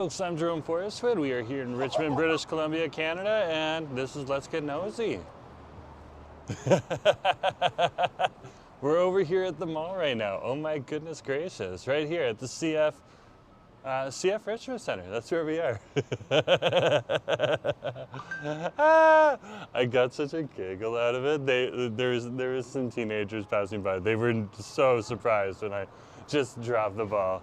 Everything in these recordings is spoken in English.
Folks, I'm Jerome Forestwood. We are here in Richmond, British Columbia, Canada, and this is Let's Get Nosy. We're over here at the mall right now. Oh my goodness gracious. Right here at the CF Richmond Centre. That's where we are. I got such a giggle out of it. There was some teenagers passing by. They were so surprised when I just dropped the ball.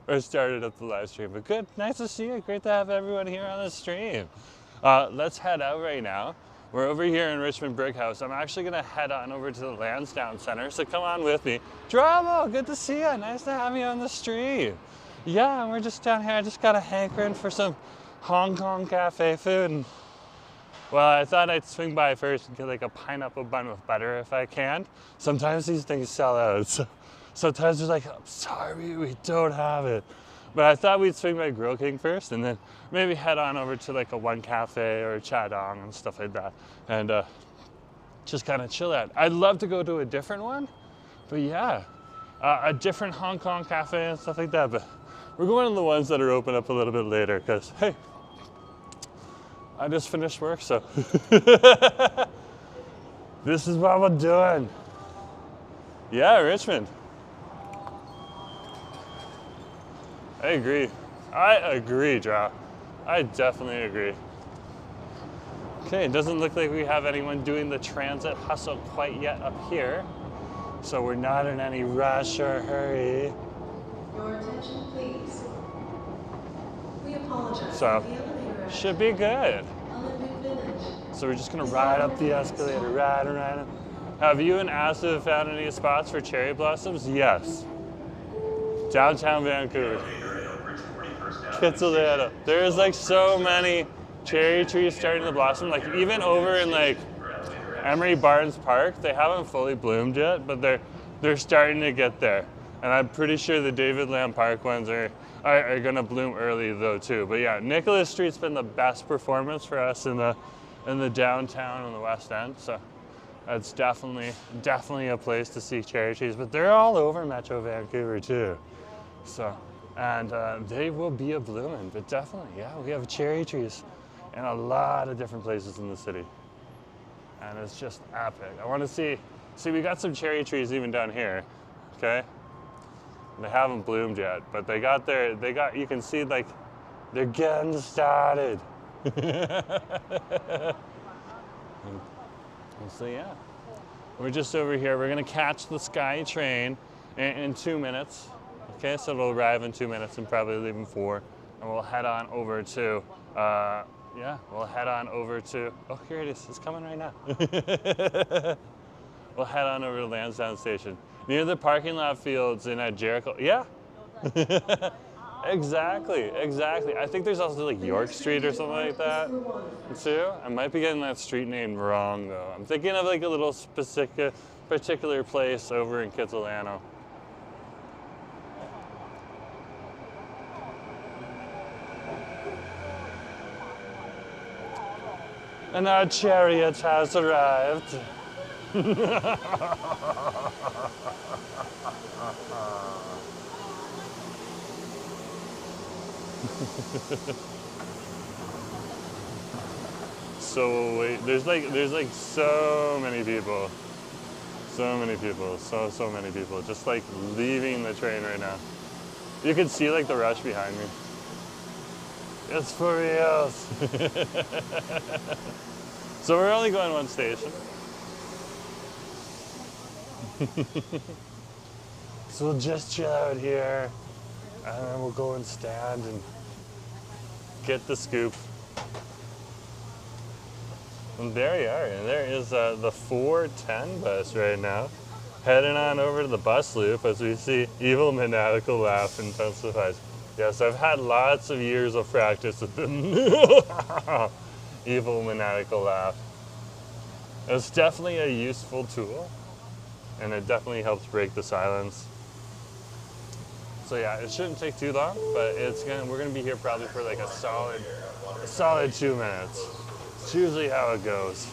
Or started up the live stream. But good, nice to see you. Great to have everyone here on the stream. Let's head out right now. We're over here in Richmond-Brighouse. I'm actually going to head on over to the Lansdowne Centre, so come on with me. Dramo, good to see you. Nice to have you on the stream. Yeah, we're just down here. I just got a hankering for some Hong Kong cafe food. And, well, I thought I'd swing by first and get like a pineapple bun with butter if I can. Sometimes these things sell out, so sometimes they're like, I'm sorry, we don't have it. But I thought we'd swing by Grill King first and then maybe head on over to like a One Cafe or a Chadong and stuff like that. And just kind of chill out. I'd love to go to a different one, but yeah, a different Hong Kong cafe and stuff like that. But we're going to the ones that are open up a little bit later because, hey, I just finished work, so this is what we're doing. Yeah, Richmond. I agree, Draw. I definitely agree. Okay, it doesn't look like we have anyone doing the transit hustle quite yet up here. So we're not in any rush or hurry. Your attention, please. We apologize. So, should be good. Olympic Village. So we're just gonna ride up the escalator, ride. Have you and Asa found any spots for cherry blossoms? Yes. Downtown Vancouver. Kitsilano. There's like so many cherry trees starting to blossom. Like even over in like Emery Barnes Park, they haven't fully bloomed yet, but they're starting to get there. And I'm pretty sure the David Lamb Park ones are gonna bloom early though too. But yeah, Nicholas Street's been the best performance for us in the downtown and the West End. So that's definitely a place to see cherry trees. But they're all over Metro Vancouver too. So. And they will be a blooming, but definitely, yeah, we have cherry trees in a lot of different places in the city. And it's just epic. I want to see, we got some cherry trees even down here, okay? They haven't bloomed yet, but you can see like, they're getting started. So yeah, we're just over here. We're gonna catch the SkyTrain in 2 minutes. Okay, so it'll arrive in 2 minutes and probably leave in 4. And we'll head on over to, oh, here it is, it's coming right now. We'll head on over to Lansdowne Station. Near the parking lot fields in Jericho, yeah. Exactly. I think there's also like York Street or something like that, too. I might be getting that street name wrong though. I'm thinking of like a little particular place over in Kitsilano. And our chariot has arrived. So wait, there's like so many people. So many people, so many people just like leaving the train right now. You can see like the rush behind me. It's for reals. So we're only going one station. So we'll just chill out here and then we'll go and stand and get the scoop. And there you are. And there is the 410 bus right now. Heading on over to the bus loop as we see Evil Maniacal Laugh intensifies. Yes, I've had lots of years of practice with the Evil Maniacal Laugh. It's definitely a useful tool, and it definitely helps break the silence. So yeah, it shouldn't take too long, but we're gonna be here probably for like a solid 2 minutes. It's usually how it goes.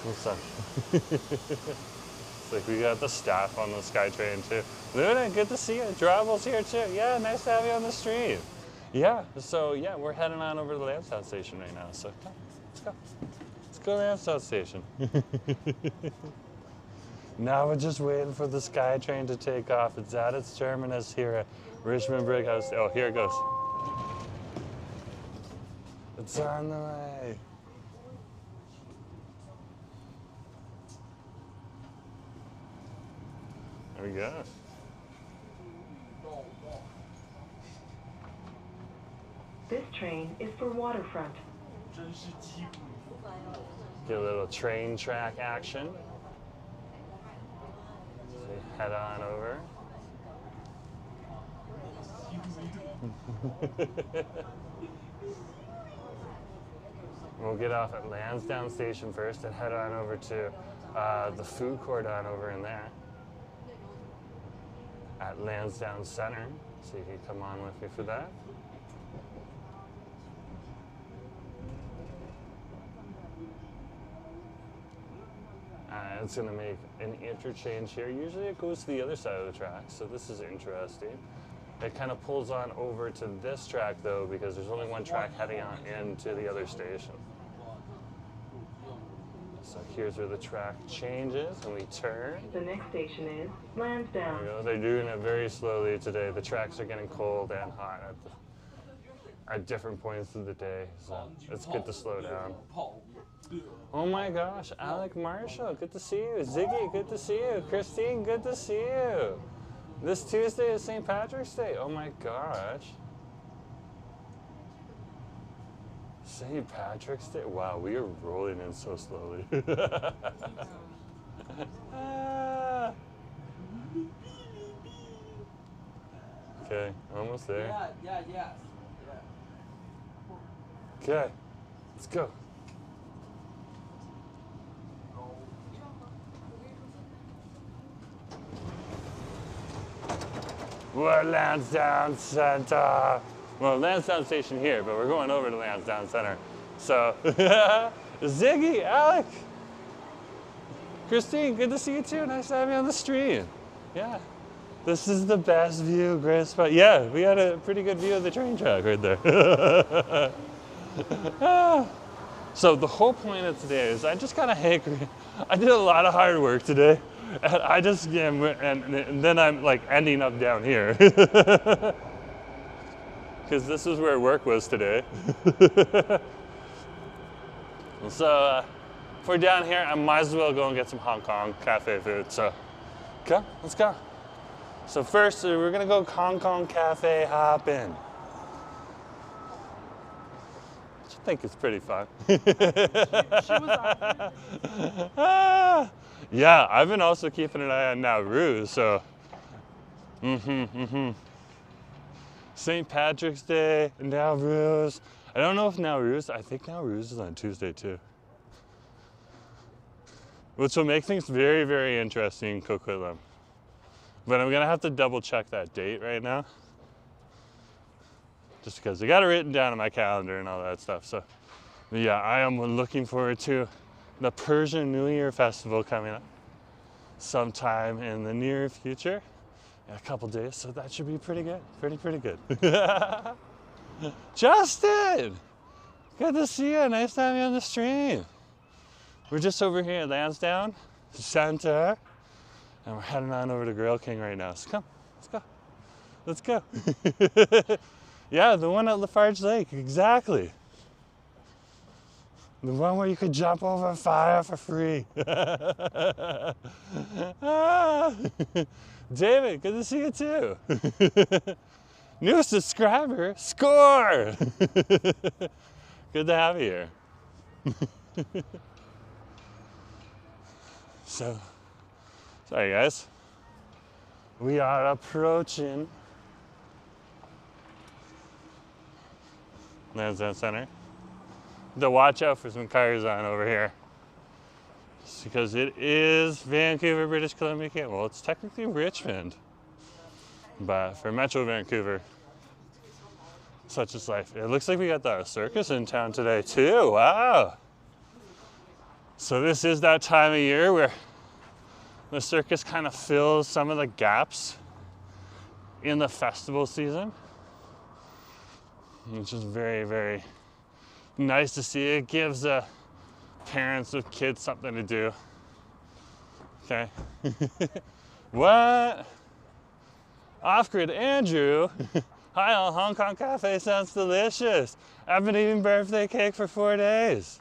What's up? Like we got the staff on the SkyTrain too. Luna, good to see you. Dravel's here too. Yeah, nice to have you on the stream. Yeah, so yeah, we're heading on over to the Lansdowne Station right now. So come, let's go. Let's go to the Lansdowne Station. Now we're just waiting for the SkyTrain to take off. It's at its terminus here at Richmond-Brighouse. Oh, here it goes. It's on the way. There we go. This train is for waterfront. Get a little train track action. So head on over. We'll get off at Lansdowne Station first and head on over to the food court on over in there at Lansdowne Centre. So you can come on with me for that. It's going to make an interchange here. Usually it goes to the other side of the track, so this is interesting. It kind of pulls on over to this track though, because there's only one track heading on into the other station. So here's where the track changes and we turn. The next station is Lansdowne. There you go. They're doing it very slowly today. The tracks are getting cold and hot at different points of the day, so it's good to slow down. Oh my gosh, Alec Marshall, good to see you. Ziggy, good to see you. Christine, good to see you. This Tuesday is St. Patrick's Day. Oh my gosh. St. Patrick's Day? Wow, we are rolling in so slowly. Okay, almost there. Yeah. Okay, let's go. We're Lansdowne Centre. Well, Lansdowne Station here, but we're going over to Lansdowne Centre. So, Ziggy, Alec, Christine, good to see you too. Nice to have you on the stream. Yeah, this is the best view, great spot. Yeah, we had a pretty good view of the train track right there. So the whole point of today is I just got a hankering. I did a lot of hard work today. And I just, and then I'm like ending up down here. Because this is where work was today. So if we're down here, I might as well go and get some Hong Kong cafe food. So, okay, let's go. So first, we're gonna go Hong Kong cafe hopping. I think it's pretty fun. She was Yeah, I've been also keeping an eye on Nauru, so. St. Patrick's Day, Nauru's. I don't know if Nauru's, I think Nauru's is on Tuesday too. Which will make things very, very interesting in Coquitlam. But I'm gonna have to double check that date right now. Just because I got it written down on my calendar and all that stuff. So yeah, I am looking forward to the Persian New Year Festival coming up sometime in the near future, in a couple days, so that should be pretty good, pretty good. Justin, good to see you, nice to have you on the stream. We're just over here at Lansdowne Centre, and we're heading on over to Grill King right now, so come, let's go. Yeah, the one at Lafarge Lake, exactly. The one where you could jump over fire for free. David, good to see you too. New subscriber, score! Good to have you here. So, sorry guys. We are approaching Lansdowne Centre. To watch out for some cars on over here. Just because it is Vancouver, British Columbia, Canada. Well, it's technically Richmond. But for Metro Vancouver, such is life. It looks like we got the circus in town today too, wow. So this is that time of year where the circus kind of fills some of the gaps in the festival season, which is very, very nice to see. It gives parents with kids something to do. Okay. What? Off-grid Andrew. Hi, all Hong Kong Cafe sounds delicious. I've been eating birthday cake for 4 days.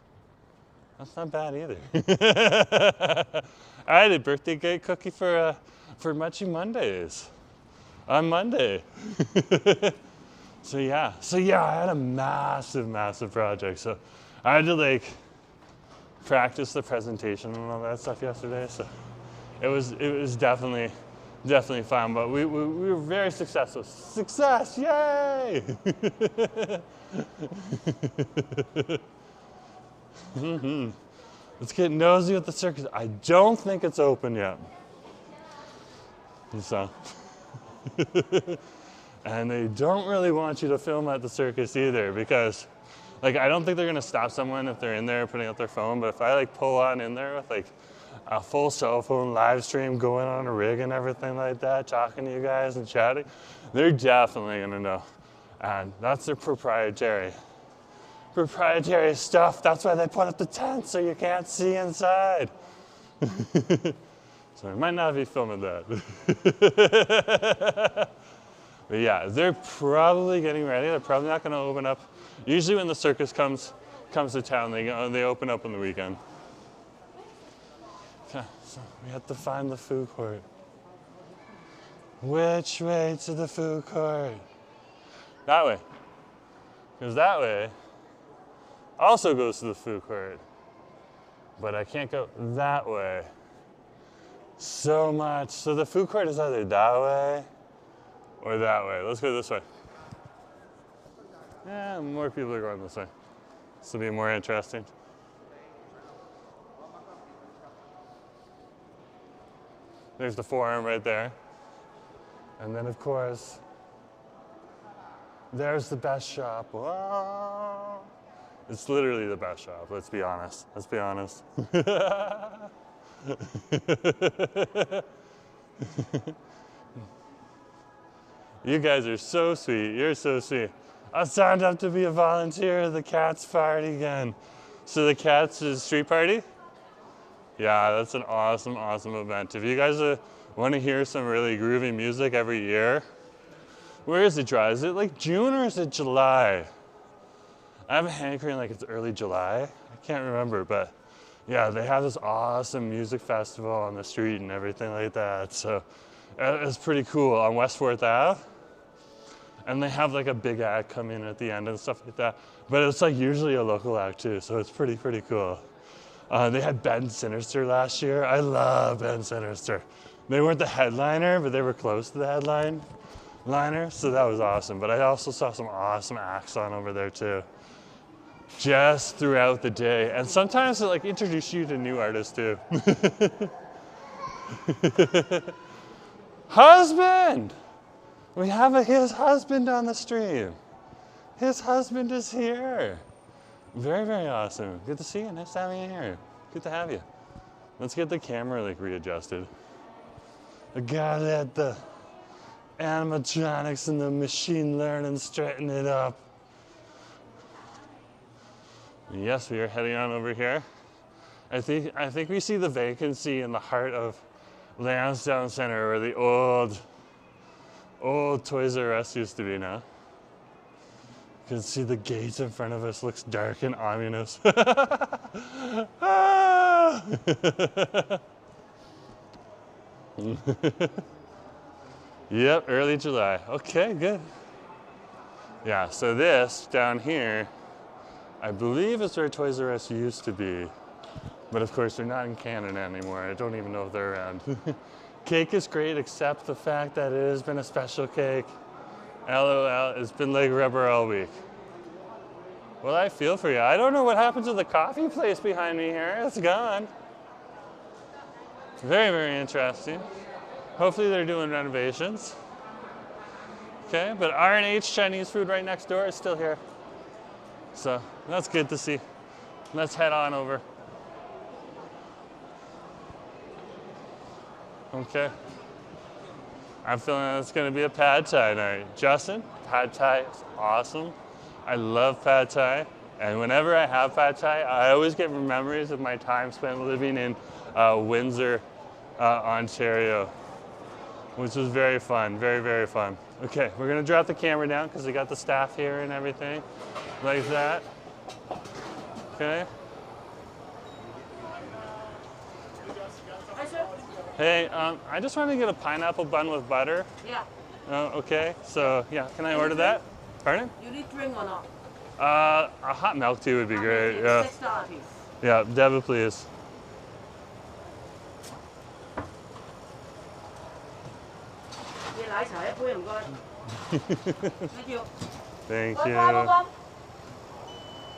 That's not bad either. I had a birthday cake cookie for Munchie Mondays on Monday. So yeah, I had a massive, massive project. So I had to like practice the presentation and all that stuff yesterday. So it was definitely fun, but we were very successful. Success, yay! Let's get nosy with the circus. I don't think it's open yet. So, and they don't really want you to film at the circus either, because like I don't think they're gonna stop someone if they're in there putting out their phone, but if I like pull on in there with like a full cell phone live stream going on a rig and everything like that, talking to you guys and chatting, they're definitely gonna know. And that's their proprietary stuff. That's why they put up the tent, so you can't see inside. So I might not be filming that. But yeah, they're probably getting ready. They're probably not gonna open up. Usually when the circus comes to town, they open up on the weekend. Okay, so we have to find the food court. Which way to the food court? That way. Because that way also goes to the food court. But I can't go that way so much. So the food court is either that way or that way. Let's go this way. Yeah, more people are going this way. This will be more interesting. There's the forum right there. And then of course, there's the best shop. Whoa. It's literally the best shop, let's be honest. Let's be honest. You guys are so sweet. You're so sweet. I signed up to be a volunteer at the Cats party again. So the Cats is street party? Yeah, that's an awesome, awesome event. If you guys want to hear some really groovy music every year, where is it dry? Is it like June or is it July? I have a hankering like it's early July. I can't remember, but yeah, they have this awesome music festival on the street and everything like that. So it's pretty cool on West 4th Ave. And they have like a big act come in at the end and stuff like that. But it's like usually a local act too, so it's pretty cool. They had Ben Sinister last year. I love Ben Sinister. They weren't the headliner, but they were close to the headliner, so that was awesome. But I also saw some awesome acts on over there too, just throughout the day. And sometimes they like introduce you to new artists too. Husband! We have his husband on the stream. His husband is here. Very, very awesome. Good to see you. Nice to have you here. Good to have you. Let's get the camera like readjusted. I gotta let the animatronics and the machine learning straighten it up. Yes, we are heading on over here. I think we see the vacancy in the heart of Lansdowne Centre, where the old Toys R Us used to be now. You can see the gates in front of us looks dark and ominous. Ah! Yep, early July. Okay, good. Yeah, so this down here, I believe is where Toys R Us used to be. But of course, they're not in Canada anymore. I don't even know if they're around. Cake is great, except the fact that it has been a special cake. LOL, it's been like rubber all week. Well, I feel for you. I don't know what happened to the coffee place behind me here. It's gone. Very, very interesting. Hopefully they're doing renovations. Okay, but R&H Chinese food right next door is still here. So that's good to see. Let's head on over. Okay. I'm feeling it's gonna be a pad thai night. Justin, pad thai is awesome. I love pad thai. And whenever I have pad thai, I always get memories of my time spent living in Windsor, Ontario, which was very fun, very, very fun. Okay, we're gonna drop the camera down because we got the staff here and everything, like that. Okay. Hey, I just wanted to get a pineapple bun with butter. Yeah. Okay, so yeah, can I order that? Pardon? You need drink or not? A hot milk tea would be great. Yeah. $6 piece. Yeah, debit please. Thank you. Thank Pineapple you. bun.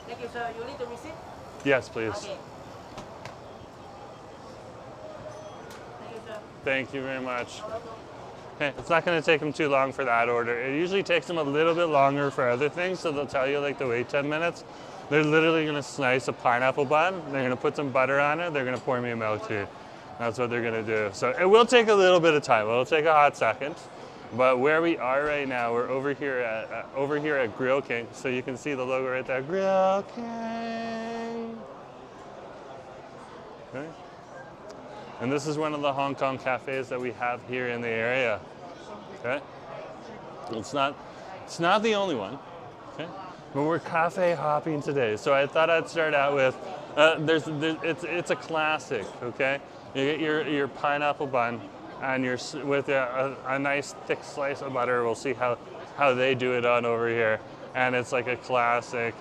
Thank you, sir. You need the receipt? Yes, please. Okay. Thank you, sir. Thank you very much. Okay, it's not going to take them too long for that order. It usually takes them a little bit longer for other things, so they'll tell you like to wait 10 minutes. They're literally going to slice a pineapple bun, they're going to put some butter on it, they're going to pour me a milk tea. That's what they're going to do. So it will take a little bit of time. It'll take a hot second. But where we are right now, we're over here at Grill King. So you can see the logo right there, Grill King. Okay. And this is one of the Hong Kong cafes that we have here in the area. Okay. It's not the only one. Okay. But we're cafe hopping today. So I thought I'd start out with it's a classic. Okay. You get your pineapple bun, and with a nice thick slice of butter. We'll see how they do it on over here, and it's like a classic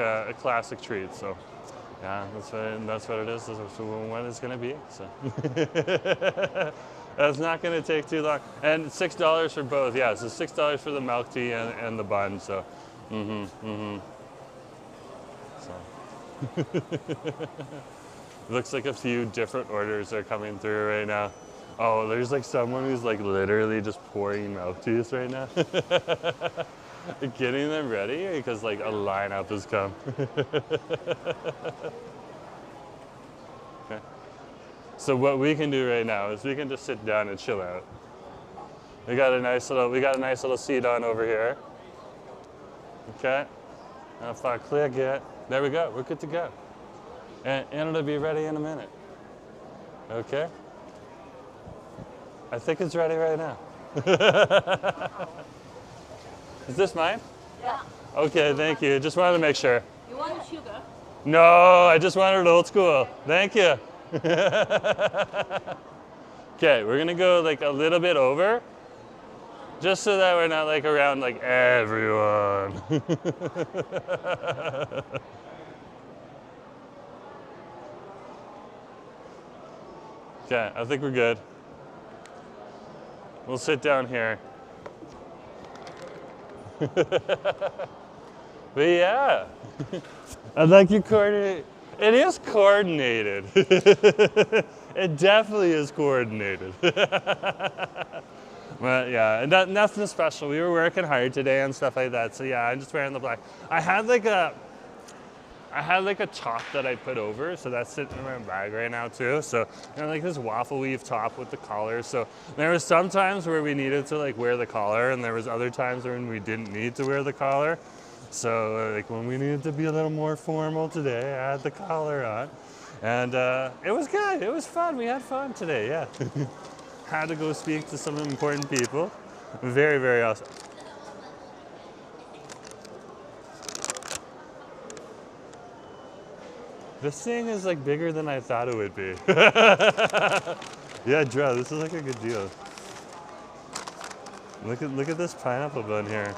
treat. So yeah, that's what it is. That's what it's gonna be. So that's not gonna take too long. And $6 for both. Yeah, so $6 for the milk tea and the bun. So, So. Looks like a few different orders are coming through right now. Oh, there's like someone who's like literally just pouring milk teas right now. Getting them ready because like a lineup has come. Okay. So what we can do right now is we can just sit down and chill out. We got a nice little seat on over here. Okay. And if I click it, there we go. We're good to go. And it'll be ready in a minute. Okay? I think it's ready right now. Is this mine? Yeah. Okay, thank you. Just wanted to make sure. You want sugar? No, I just wanted old school. Thank you. Okay, we're gonna go like a little bit over, just so that we're not like around like everyone. Okay, I think we're good. We'll sit down here. But yeah, I'd like you coordinate. It is coordinated. It definitely is coordinated. But yeah, nothing special. We were working hard today and stuff like that. So yeah, I'm just wearing the black. I had like a top that I put over, so that's sitting in my bag right now too. So like this waffle weave top with the collar. So there was some times where we needed to like wear the collar, and there was other times when we didn't need to wear the collar. So like when we needed to be a little more formal today, I had the collar on, and it was good. It was fun. We had fun today. Yeah, had to go speak to some important people. Very, very awesome. This thing is like bigger than I thought it would be. Yeah, Drew, this is like a good deal. Look at this pineapple bun here.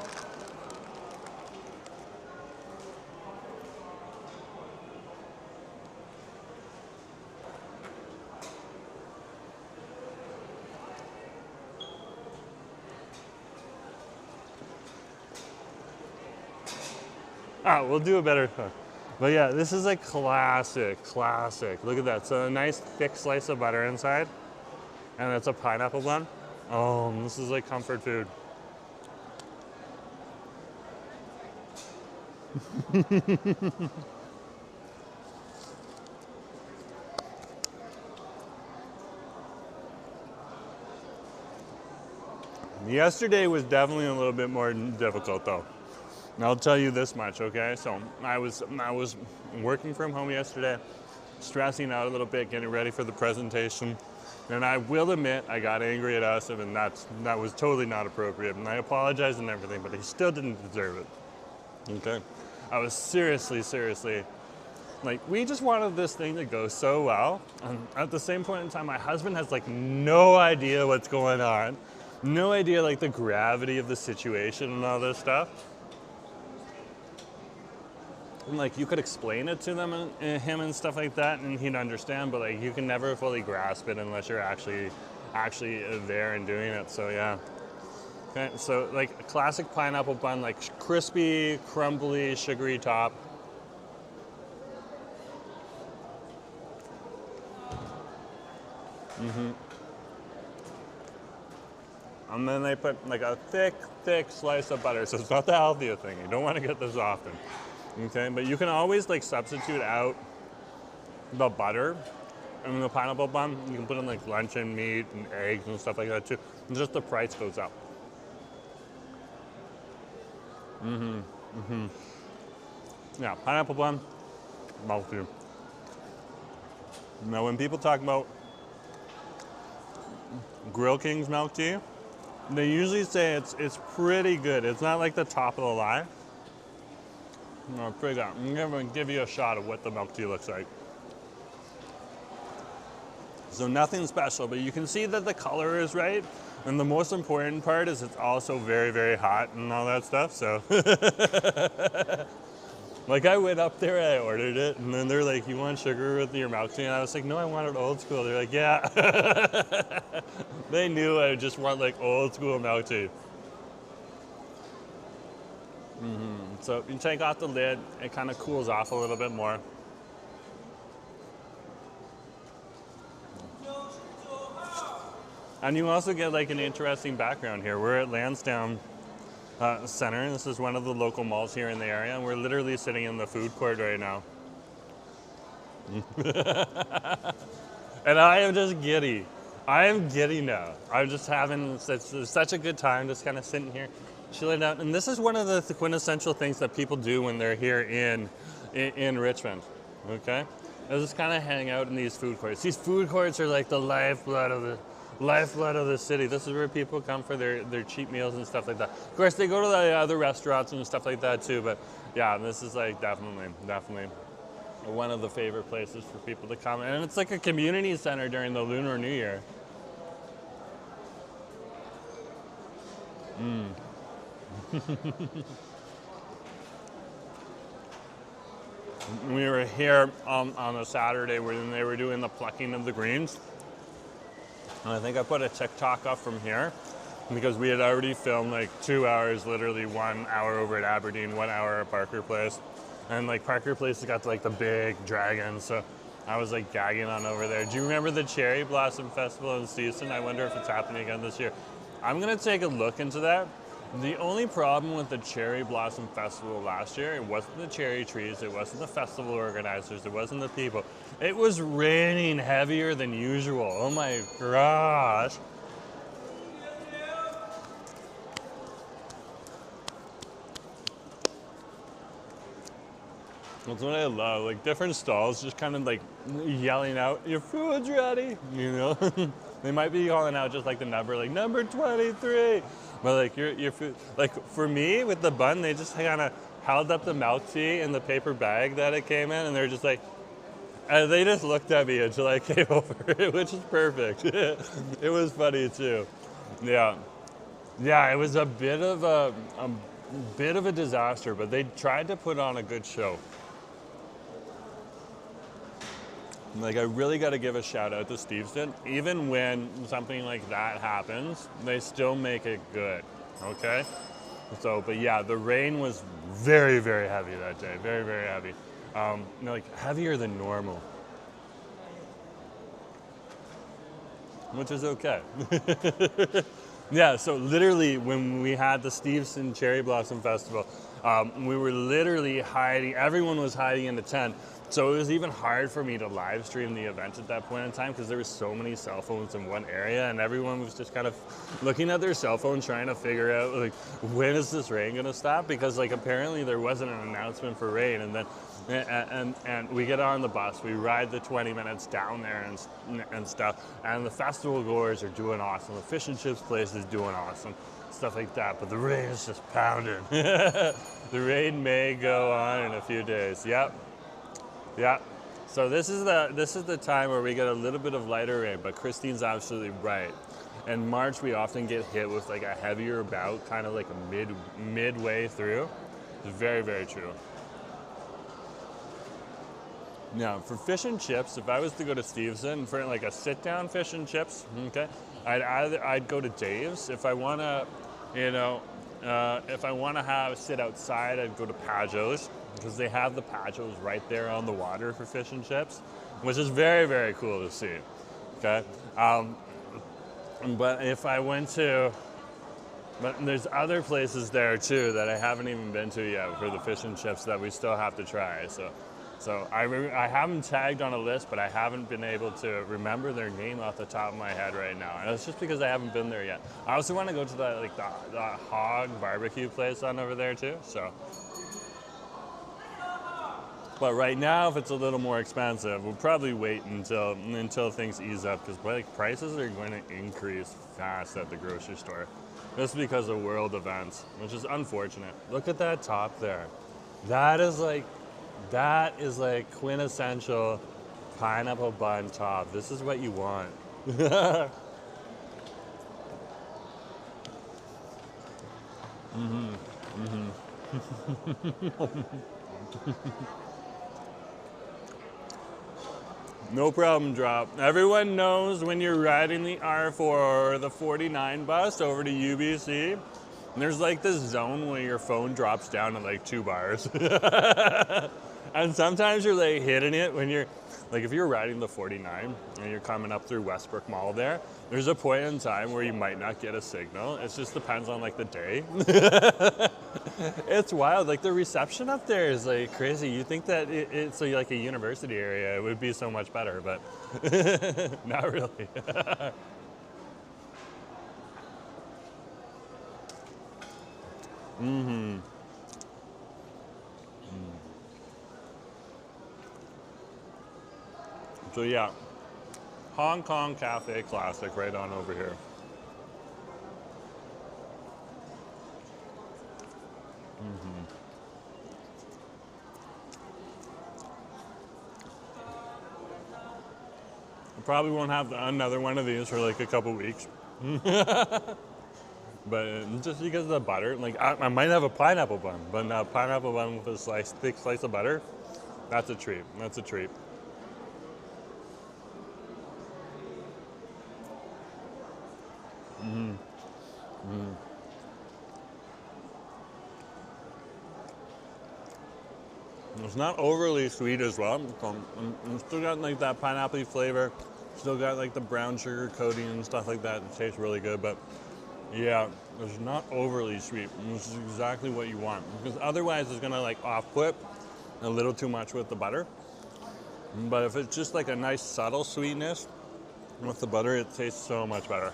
Ah, we'll do a better one. But yeah, this is like classic. Look at that. So a nice thick slice of butter inside, and it's a pineapple bun. Oh, this is like comfort food. Yesterday was definitely a little bit more difficult though. And I'll tell you this much, okay? So I was working from home yesterday, stressing out a little bit, getting ready for the presentation. And I will admit, I got angry at Asif, and that was totally not appropriate. And I apologize and everything, but he still didn't deserve it. Okay? I was seriously, like, we just wanted this thing to go so well. And at the same point in time, my husband has like no idea what's going on. No idea like the gravity of the situation and all this stuff. And like you could explain it to them and him and stuff like that, and he'd understand. But like you can never fully grasp it unless you're actually there and doing it. So yeah. Okay, so like a classic pineapple bun, like crispy, crumbly, sugary top. And then they put like a thick slice of butter. So it's not the healthiest thing. You don't want to get this often. Okay, but you can always like substitute out the butter in the pineapple bun. You can put in like luncheon meat and eggs and stuff like that too. And just the price goes up. Yeah, pineapple bun, mouthfeel. Now when people talk about Grill King's milk tea, they usually say it's pretty good. It's not like the top of the line. No, pretty good. I'm gonna give you a shot of what the milk tea looks like. So nothing special, but you can see that the color is right. And the most important part is it's also very hot and all that stuff, so. Like I went up there and I ordered it, and then they're like, you want sugar with your milk tea? And I was like, no, I want it old school. They're like, yeah. They knew I just want like old school milk tea. So you take off the lid, it kind of cools off a little bit more. And you also get like an interesting background here. We're at Lansdowne Centre. This is one of the local malls here in the area, and we're literally sitting in the food court right now. And I am just giddy. I am giddy now. I'm just having such a good time, just kind of sitting here, chilling out. And this is one of the quintessential things that people do when they're here in Richmond. Okay, they just kind of hang out in these food courts. These food courts are like the lifeblood of the city. This is where people come for their cheap meals and stuff like that. Of course, they go to the other restaurants and stuff like that too, but yeah, this is like definitely one of the favorite places for people to come. And it's like a community center during the Lunar New Year. We were here on a Saturday when they were doing the plucking of the greens. And I think I put a TikTok up from here because we had already filmed like 2 hours, literally 1 hour over at Aberdeen, 1 hour at Parker Place. And like Parker Place has got like the big dragon, so I was like gagging on over there. Do you remember the Cherry Blossom Festival in Sichuan? I wonder if it's happening again this year. I'm gonna take a look into that. The only problem with the Cherry Blossom Festival last year, it wasn't the cherry trees, it wasn't the festival organizers, it wasn't the people. It was raining heavier than usual. Oh my gosh. That's what I love, like different stalls just kind of like yelling out, your food's ready, you know? They might be calling out just like the number, like number 23. But like your food, like for me with the bun, they just kind of held up the milk tea in the paper bag that it came in, and they're just like, and they just looked at me until I came over, which is perfect. It was funny too. Yeah, it was a bit of a disaster, but they tried to put on a good show. Like I really got to give a shout out to Steveston. Even when something like that happens, they still make it good, okay? So, but yeah, the rain was very heavy that day, very heavy. Like heavier than normal. Which is okay. Yeah, so literally when we had the Steveston Cherry Blossom Festival, We were literally hiding, everyone was hiding in the tent. So it was even hard for me to live stream the event at that point in time because there were so many cell phones in one area and everyone was just kind of looking at their cell phone trying to figure out like, when is this rain gonna stop? Because like apparently there wasn't an announcement for rain, and then and we get on the bus, we ride the 20 minutes down there and stuff, and the festival goers are doing awesome. The fish and chips place is doing awesome, stuff like that, but the rain is just pounding. The rain may go on in a few days. Yep. Yeah, so this is the time where we get a little bit of lighter rain, but Christine's absolutely right. In March, we often get hit with like a heavier bout, kind of like a midway through. It's very, very true. Now, for fish and chips, if I was to go to Stevenson for like a sit-down fish and chips, okay, I'd go to Dave's. If I wanna, if I wanna sit outside, I'd go to Pajo's, because they have the Pajo's right there on the water for fish and chips, which is very, very cool to see, okay? But if I went to, but there's other places there too that I haven't even been to yet for the fish and chips that we still have to try. So I haven't tagged on a list, but I haven't been able to remember their name off the top of my head right now. And it's just because I haven't been there yet. I also want to go to the hog barbecue place on over there too, so. But right now, if it's a little more expensive, we'll probably wait until things ease up, because like prices are going to increase fast at the grocery store, just because of world events, which is unfortunate. Look at that top there. That is like quintessential pineapple bun top. This is what you want. No problem, drop. Everyone knows when you're riding the R4 or the 49 bus over to UBC, there's like this zone where your phone drops down to like 2 bars. And sometimes you're like hitting it when you're, like if you're riding the 49 and you're coming up through Westbrook Mall there's a point in time where you might not get a signal. It just depends on like the day. It's wild, like the reception up there is like crazy. You think that it's like a university area, it would be so much better, but not really. So yeah, Hong Kong Cafe Classic right on over here. I probably won't have another one of these for like a couple weeks. But just because of the butter, like I might have a pineapple bun, but a pineapple bun with a thick slice of butter, that's a treat. That's a treat. It's not overly sweet as well. It's still got like that pineapple flavor. Still got like the brown sugar coating and stuff like that. It tastes really good, but yeah, it's not overly sweet. Which is exactly what you want, because otherwise it's gonna like off-put a little too much with the butter. But if it's just like a nice subtle sweetness with the butter, it tastes so much better.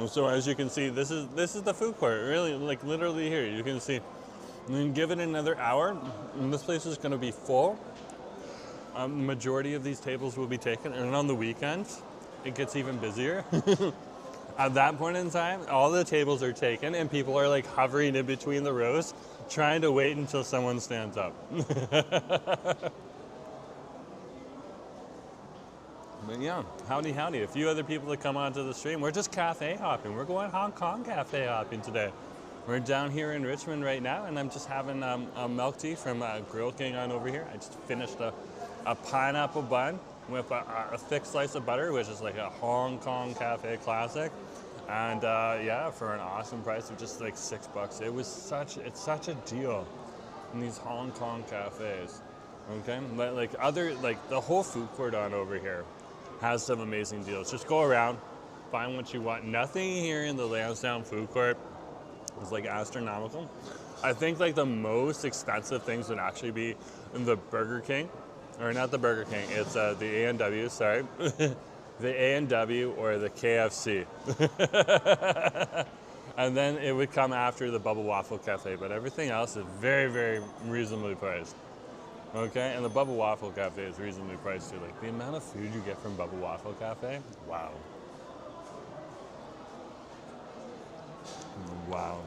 So as you can see, this is the food court. Really, like literally here, you can see. And then give it another hour, and this place is going to be full. Majority of these tables will be taken, and on the weekends, it gets even busier. At that point in time, all the tables are taken, and people are like hovering in between the rows, trying to wait until someone stands up. But yeah, howdy howdy. A few other people that come onto the stream. We're just cafe hopping. We're going Hong Kong cafe hopping today. We're down here in Richmond right now, and I'm just having a milk tea from Grill King on over here. I just finished a pineapple bun with a thick slice of butter, which is like a Hong Kong cafe classic. And yeah, for an awesome price of just like $6. It's such a deal in these Hong Kong cafes. Okay, but like the whole food court on over here has some amazing deals. Just go around, find what you want. Nothing here in the Lansdowne food court is like astronomical. I think like the most expensive things would actually be in the Burger King, or not the Burger King. It's the A&W. Sorry, the A&W or the KFC. And then it would come after the Bubble Waffle Cafe, but everything else is very, very reasonably priced. Okay, and the Bubble Waffle Cafe is reasonably priced too. Like the amount of food you get from Bubble Waffle Cafe, wow. Wow.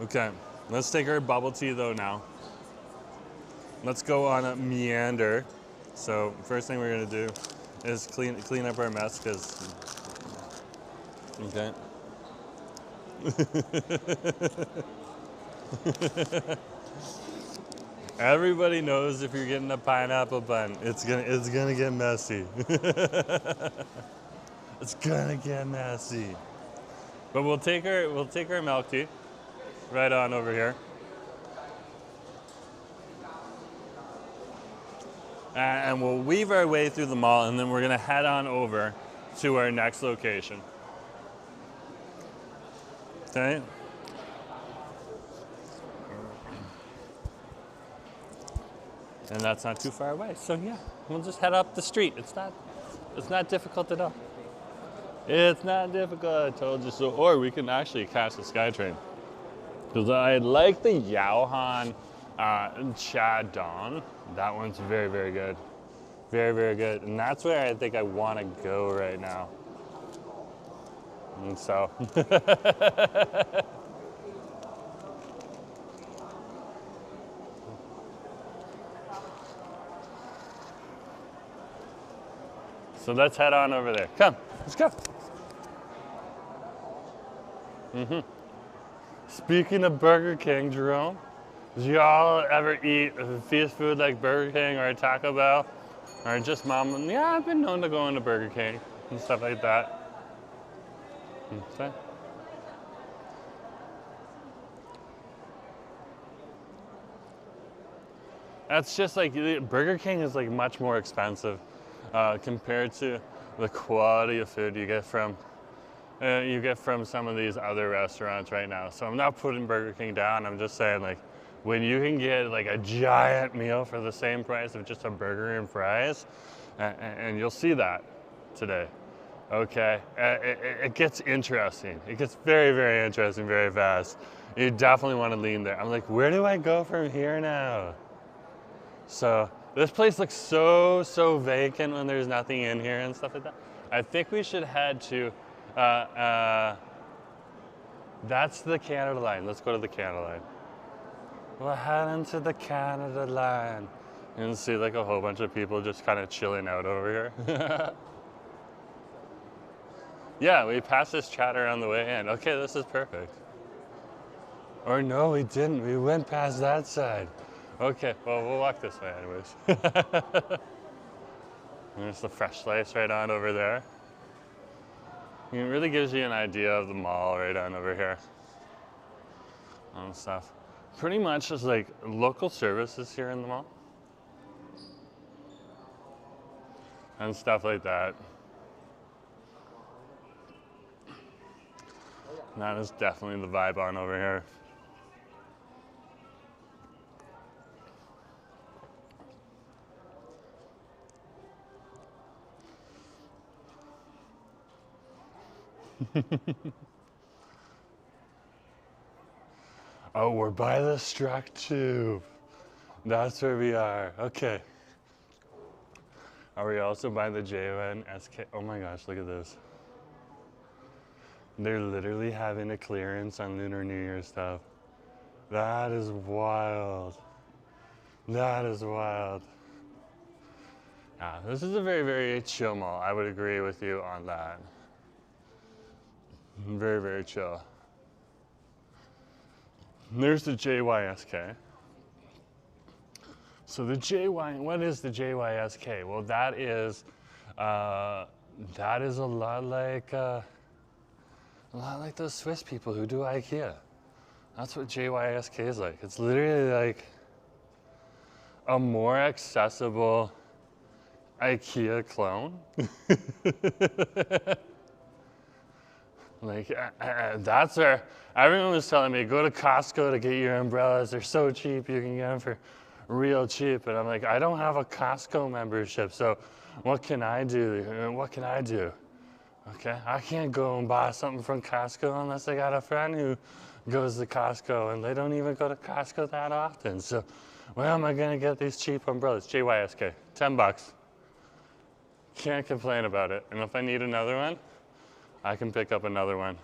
Okay, let's take our bubble tea though now. Let's go on a meander. So first thing we're gonna do is clean up our mess, because, okay. Everybody knows if you're getting a pineapple bun, it's gonna get messy. It's gonna get messy. But we'll take our milk tea right on over here. And we'll weave our way through the mall, and then we're gonna head on over to our next location. Okay. And that's not too far away. So yeah, we'll just head up the street. It's not difficult at all. It's not difficult, I told you so. Or we can actually catch the SkyTrain. Because I like the Yaohan Chadon. That one's very, very good. Very, very good. And that's where I think I want to go right now. And so. So let's head on over there. Come, let's go. Speaking of Burger King, Jerome, did y'all ever eat fast food like Burger King or Taco Bell? Or just mom? Yeah, I've been known to go into Burger King and stuff like that. Okay. That's just like, Burger King is like much more expensive compared to the quality of food you get from some of these other restaurants right now. So I'm not putting Burger King down. I'm just saying, like, when you can get like a giant meal for the same price of just a burger and fries, and you'll see that today. Okay, it gets interesting. It gets very, very interesting very fast. You definitely want to lean there. I'm like, where do I go from here now? So this place looks so vacant when there's nothing in here and stuff like that. I think we should head to, that's the Canada line. Let's go to the Canada line. We're heading to the Canada line. You can see like a whole bunch of people just kind of chilling out over here. Yeah, we passed this chatter on the way in. Okay, this is perfect. Or no, we didn't. We went past that side. Okay, well, we'll walk this way anyways. There's the fresh slice right on over there. It really gives you an idea of the mall right on over here. And stuff. Pretty much just like local services here in the mall. And stuff like that. And that is definitely the vibe on over here. Oh, we're by the Struck Tube. That's where we are. Okay. Are we also by the Yaohan SK? Oh my gosh, look at this. They're literally having a clearance on Lunar New Year stuff. That is wild. That is wild. Yeah, this is a very, very chill mall. I would agree with you on that. Very, very chill. There's the JYSK. So the what is the JYSK? Well, that is a lot like those Swiss people who do IKEA. That's what JYSK is like. It's literally like a more accessible IKEA clone. Like, that's where everyone was telling me, go to Costco to get your umbrellas. They're so cheap, you can get them for real cheap. And I'm like, I don't have a Costco membership, so what can I do? What can I do? Okay, I can't go and buy something from Costco unless I got a friend who goes to Costco, and they don't even go to Costco that often. So where am I gonna get these cheap umbrellas? JYSK, 10 bucks. Can't complain about it. And if I need another one, I can pick up another one.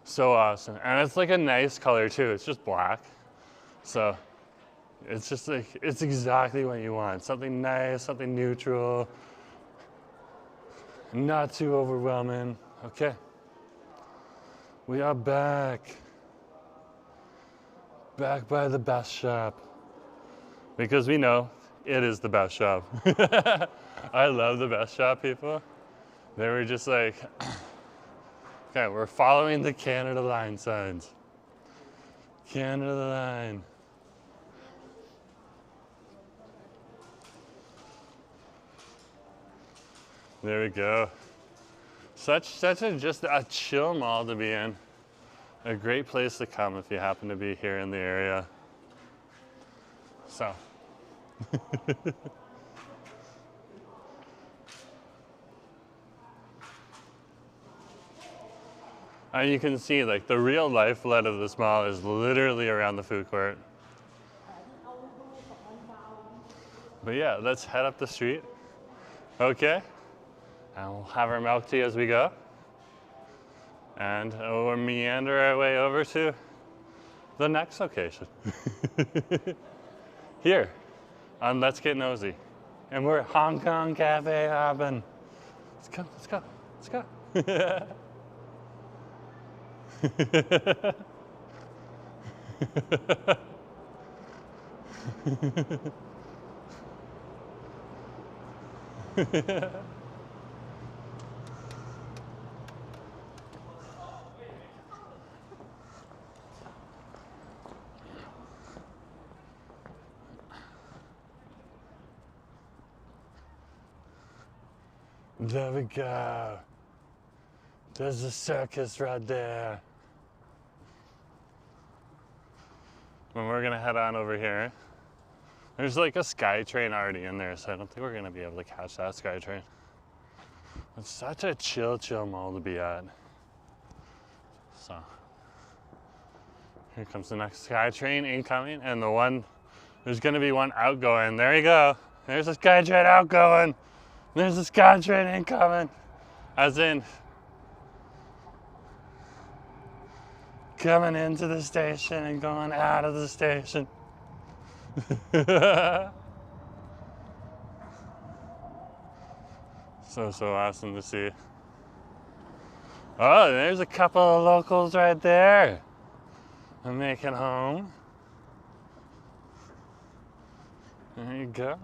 So awesome. And it's like a nice color too. It's just black. So it's just like, it's exactly what you want. Something nice, something neutral, not too overwhelming. Okay. We are back. Back by the best shop. Because we know it is the best shop. I love the best shop people. They were just like, okay, we're following the Canada line signs. Canada line. There we go. Such a just a chill mall to be in. A great place to come if you happen to be here in the area. So. And you can see like the real lifeblood of this mall is literally around the food court. But yeah, let's head up the street. Okay. And we'll have our milk tea as we go. And we'll meander our way over to the next location. Here on Let's Get Nosy. And we're at Hong Kong Cafe hopping. Let's go, let's go, let's go. There we go. There's the circus right there. And we're gonna head on over here. There's like a SkyTrain already in there, so I don't think we're gonna be able to catch that SkyTrain. It's such a chill mall to be at. So, here comes the next SkyTrain incoming, and there's gonna be one outgoing. There you go. There's a SkyTrain outgoing. There's a SkyTrain incoming. As in, coming into the station and going out of the station. So awesome to see. Oh, there's a couple of locals right there. I'm making home. There you go.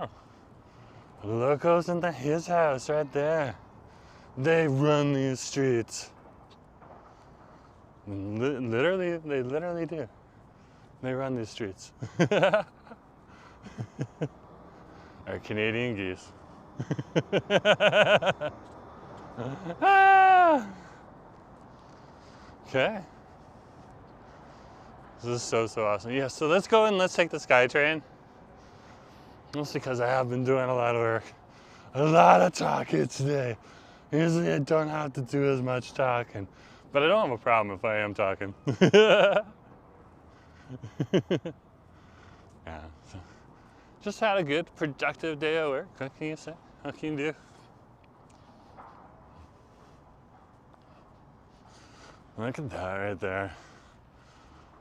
Locals in his house right there. They run these streets. Literally, they literally do. They run these streets. Our Canadian geese. Okay. This is so awesome. Yeah, so let's go and let's take the SkyTrain. Just because I have been doing a lot of work. A lot of talking today. Usually I don't have to do as much talking. But I don't have a problem if I am talking. Yeah, so just had a good, productive day at work. What can you say? What can you do? Look at that right there.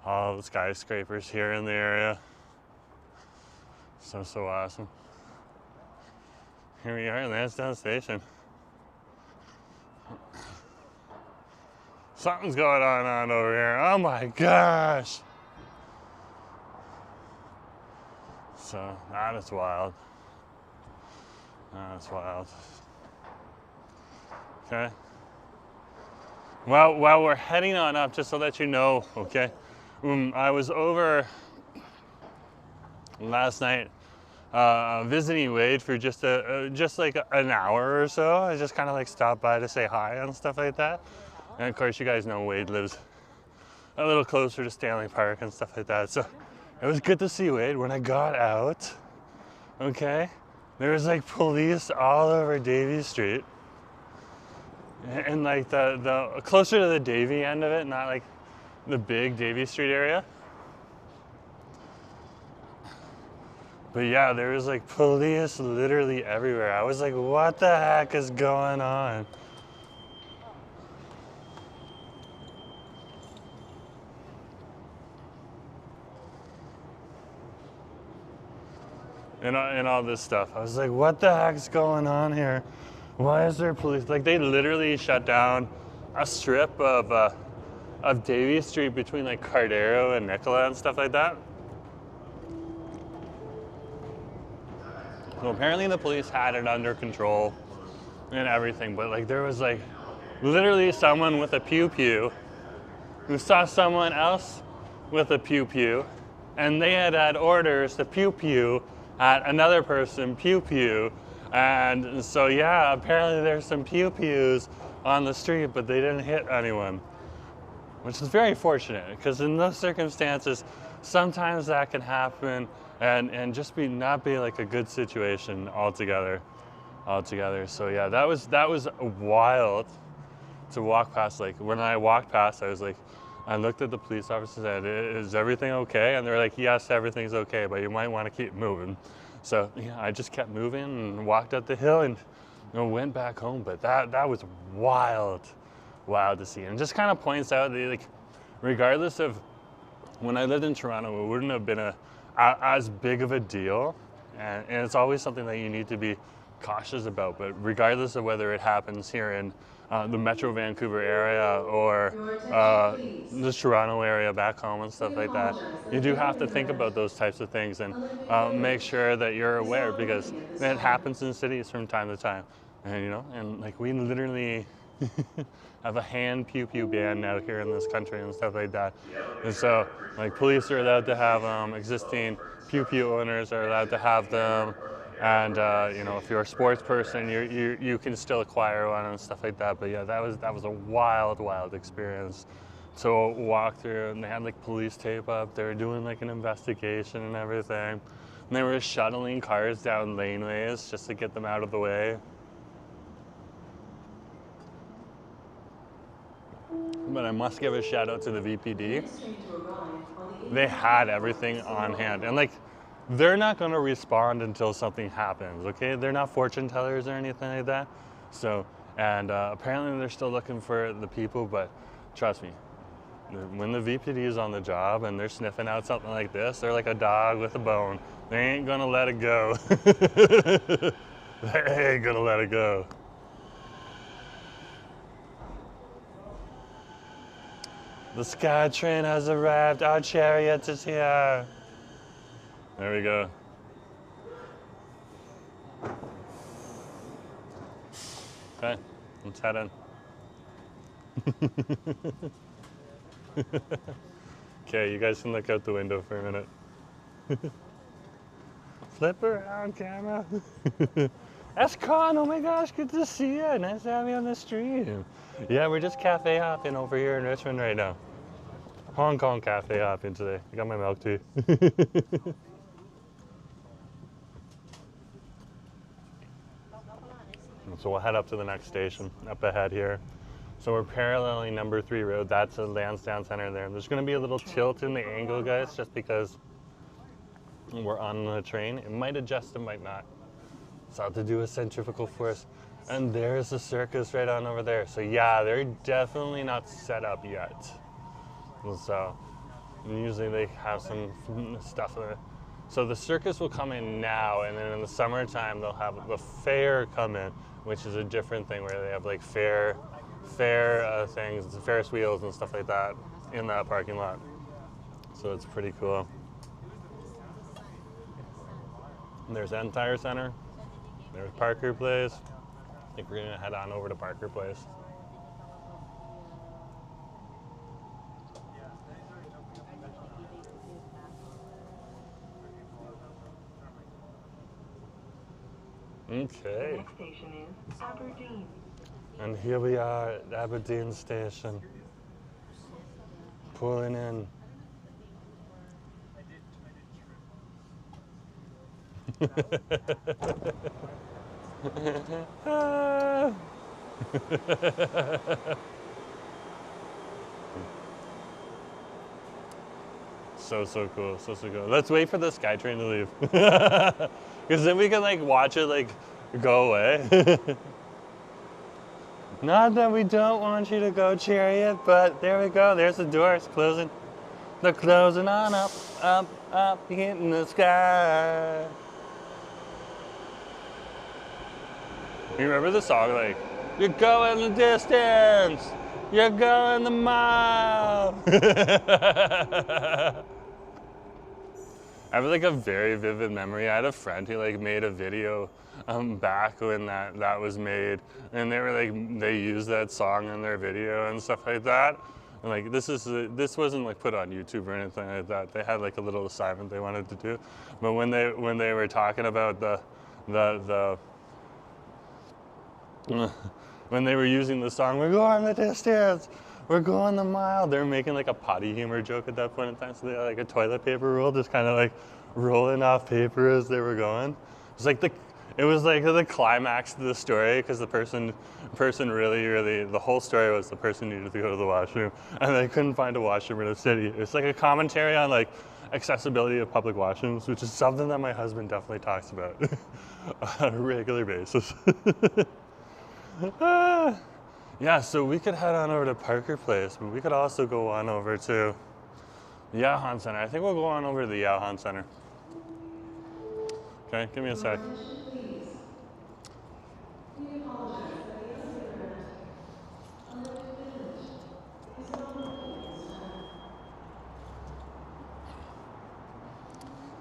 All the skyscrapers here in the area. So awesome. Here we are in Lansdowne Station. Something's going on over here. Oh my gosh. So that is wild. That is wild. Okay. Well, while we're heading on up, just to let you know, okay, I was over last night visiting Wade for just like an hour or so. I just kind of like stopped by to say hi and stuff like that. And of course, you guys know Wade lives a little closer to Stanley Park and stuff like that. So it was good to see Wade. When I got out, okay, there was like police all over Davie Street. And like the closer to the Davie end of it, not like the big Davie Street area. But yeah, there was like police literally everywhere. I was like, what the heck is going on? And all this stuff. I was like, what the heck's going on here? Why is there police? Like, they literally shut down a strip of Davie Street between like Cardero and Nicola and stuff like that. So apparently the police had it under control and everything, but like there was like literally someone with a pew-pew who saw someone else with a pew-pew, and they had orders to pew-pew at another person pew-pew. And so yeah, apparently there's some pew-pews on the street, but they didn't hit anyone, which is very fortunate, because in those circumstances, sometimes that can happen and just not be like a good situation altogether. So yeah, that was wild to walk past. Like when I walked past, I was like, I looked at the police officer and said, is everything okay? And they're like, yes, everything's okay, but you might want to keep moving. So yeah, I just kept moving and walked up the hill and went back home. But that was wild to see. And just kind of points out that like, regardless of when I lived in Toronto, it wouldn't have been as big of a deal. And it's always something that you need to be cautious about. But regardless of whether it happens here in the Metro Vancouver area or the Toronto area back home and stuff like that, you do have to think about those types of things and make sure that you're aware, because it happens in cities from time to time. And and like we literally have a hand pew-pew ban out here in this country and stuff like that. And so like police are allowed to have them, existing pew-pew owners are allowed to have them. And if you're a sports person, you can still acquire one and stuff like that. But yeah, that was a wild experience to walk through. And they had like police tape up. They were doing like an investigation and everything. And they were shuttling cars down laneways just to get them out of the way. But I must give a shout out to the VPD. They had everything on hand, and like, they're not going to respond until something happens, okay? They're not fortune tellers or anything like that. So, and apparently they're still looking for the people, but trust me, when the VPD is on the job and they're sniffing out something like this, they're like a dog with a bone. They ain't gonna let it go. They ain't gonna let it go. The SkyTrain has arrived. Our chariot is here. There we go. Okay, let's head in. Okay, you guys can look out the window for a minute. Flip around, camera. That's Con, oh my gosh, good to see you. Nice to have you on the stream. Yeah, we're just cafe hopping over here in Richmond right now. Hong Kong cafe hopping today. I got my milk tea. So we'll head up to the next station, up ahead here. So we're paralleling number 3 road. That's the Lansdowne Centre there. There's gonna be a little tilt in the angle, guys, just because we're on the train. It might adjust, it might not. It's all to do with centrifugal force. And there's the circus right on over there. So yeah, they're definitely not set up yet. So usually they have some stuff in it. So the circus will come in now, and then in the summertime they'll have the fair come in, which is a different thing where they have like fair things, Ferris wheels and stuff like that in that parking lot. So it's pretty cool. And there's Empire Center. There's Parker Place. I think we're gonna head on over to Parker Place. The Okay. next station is Aberdeen. And here we are at Aberdeen Station. Pulling in. Ah. So cool, so cool. Let's wait for the SkyTrain to leave. Because then we can like watch it like go away. Not that we don't want you to go, Chariot, but there we go. There's the doors closing. They're closing on up, up, up, hitting the sky. You remember the song like, you're going the distance, you're going the mile. I have like a very vivid memory. I had a friend who like made a video back when that was made, and they were like, they used that song in their video and stuff like that. And like this wasn't like put on YouTube or anything like that. They had like a little assignment they wanted to do. But when they were talking about when they were using the song, we're going the distance, we're going the mile, they were making like a potty humor joke at that point in time. So they had like a toilet paper roll, just kind of like rolling off paper as they were going. It was like the climax of the story, because the person really, the whole story was the person needed to go to the washroom and they couldn't find a washroom in the city. It's like a commentary on like accessibility of public washrooms, which is something that my husband definitely talks about on a regular basis. Yeah, so we could head on over to Parker Place, but we could also go on over to the Yaohan Centre. I think we'll go on over to the Yaohan Centre. Okay, give me a sec.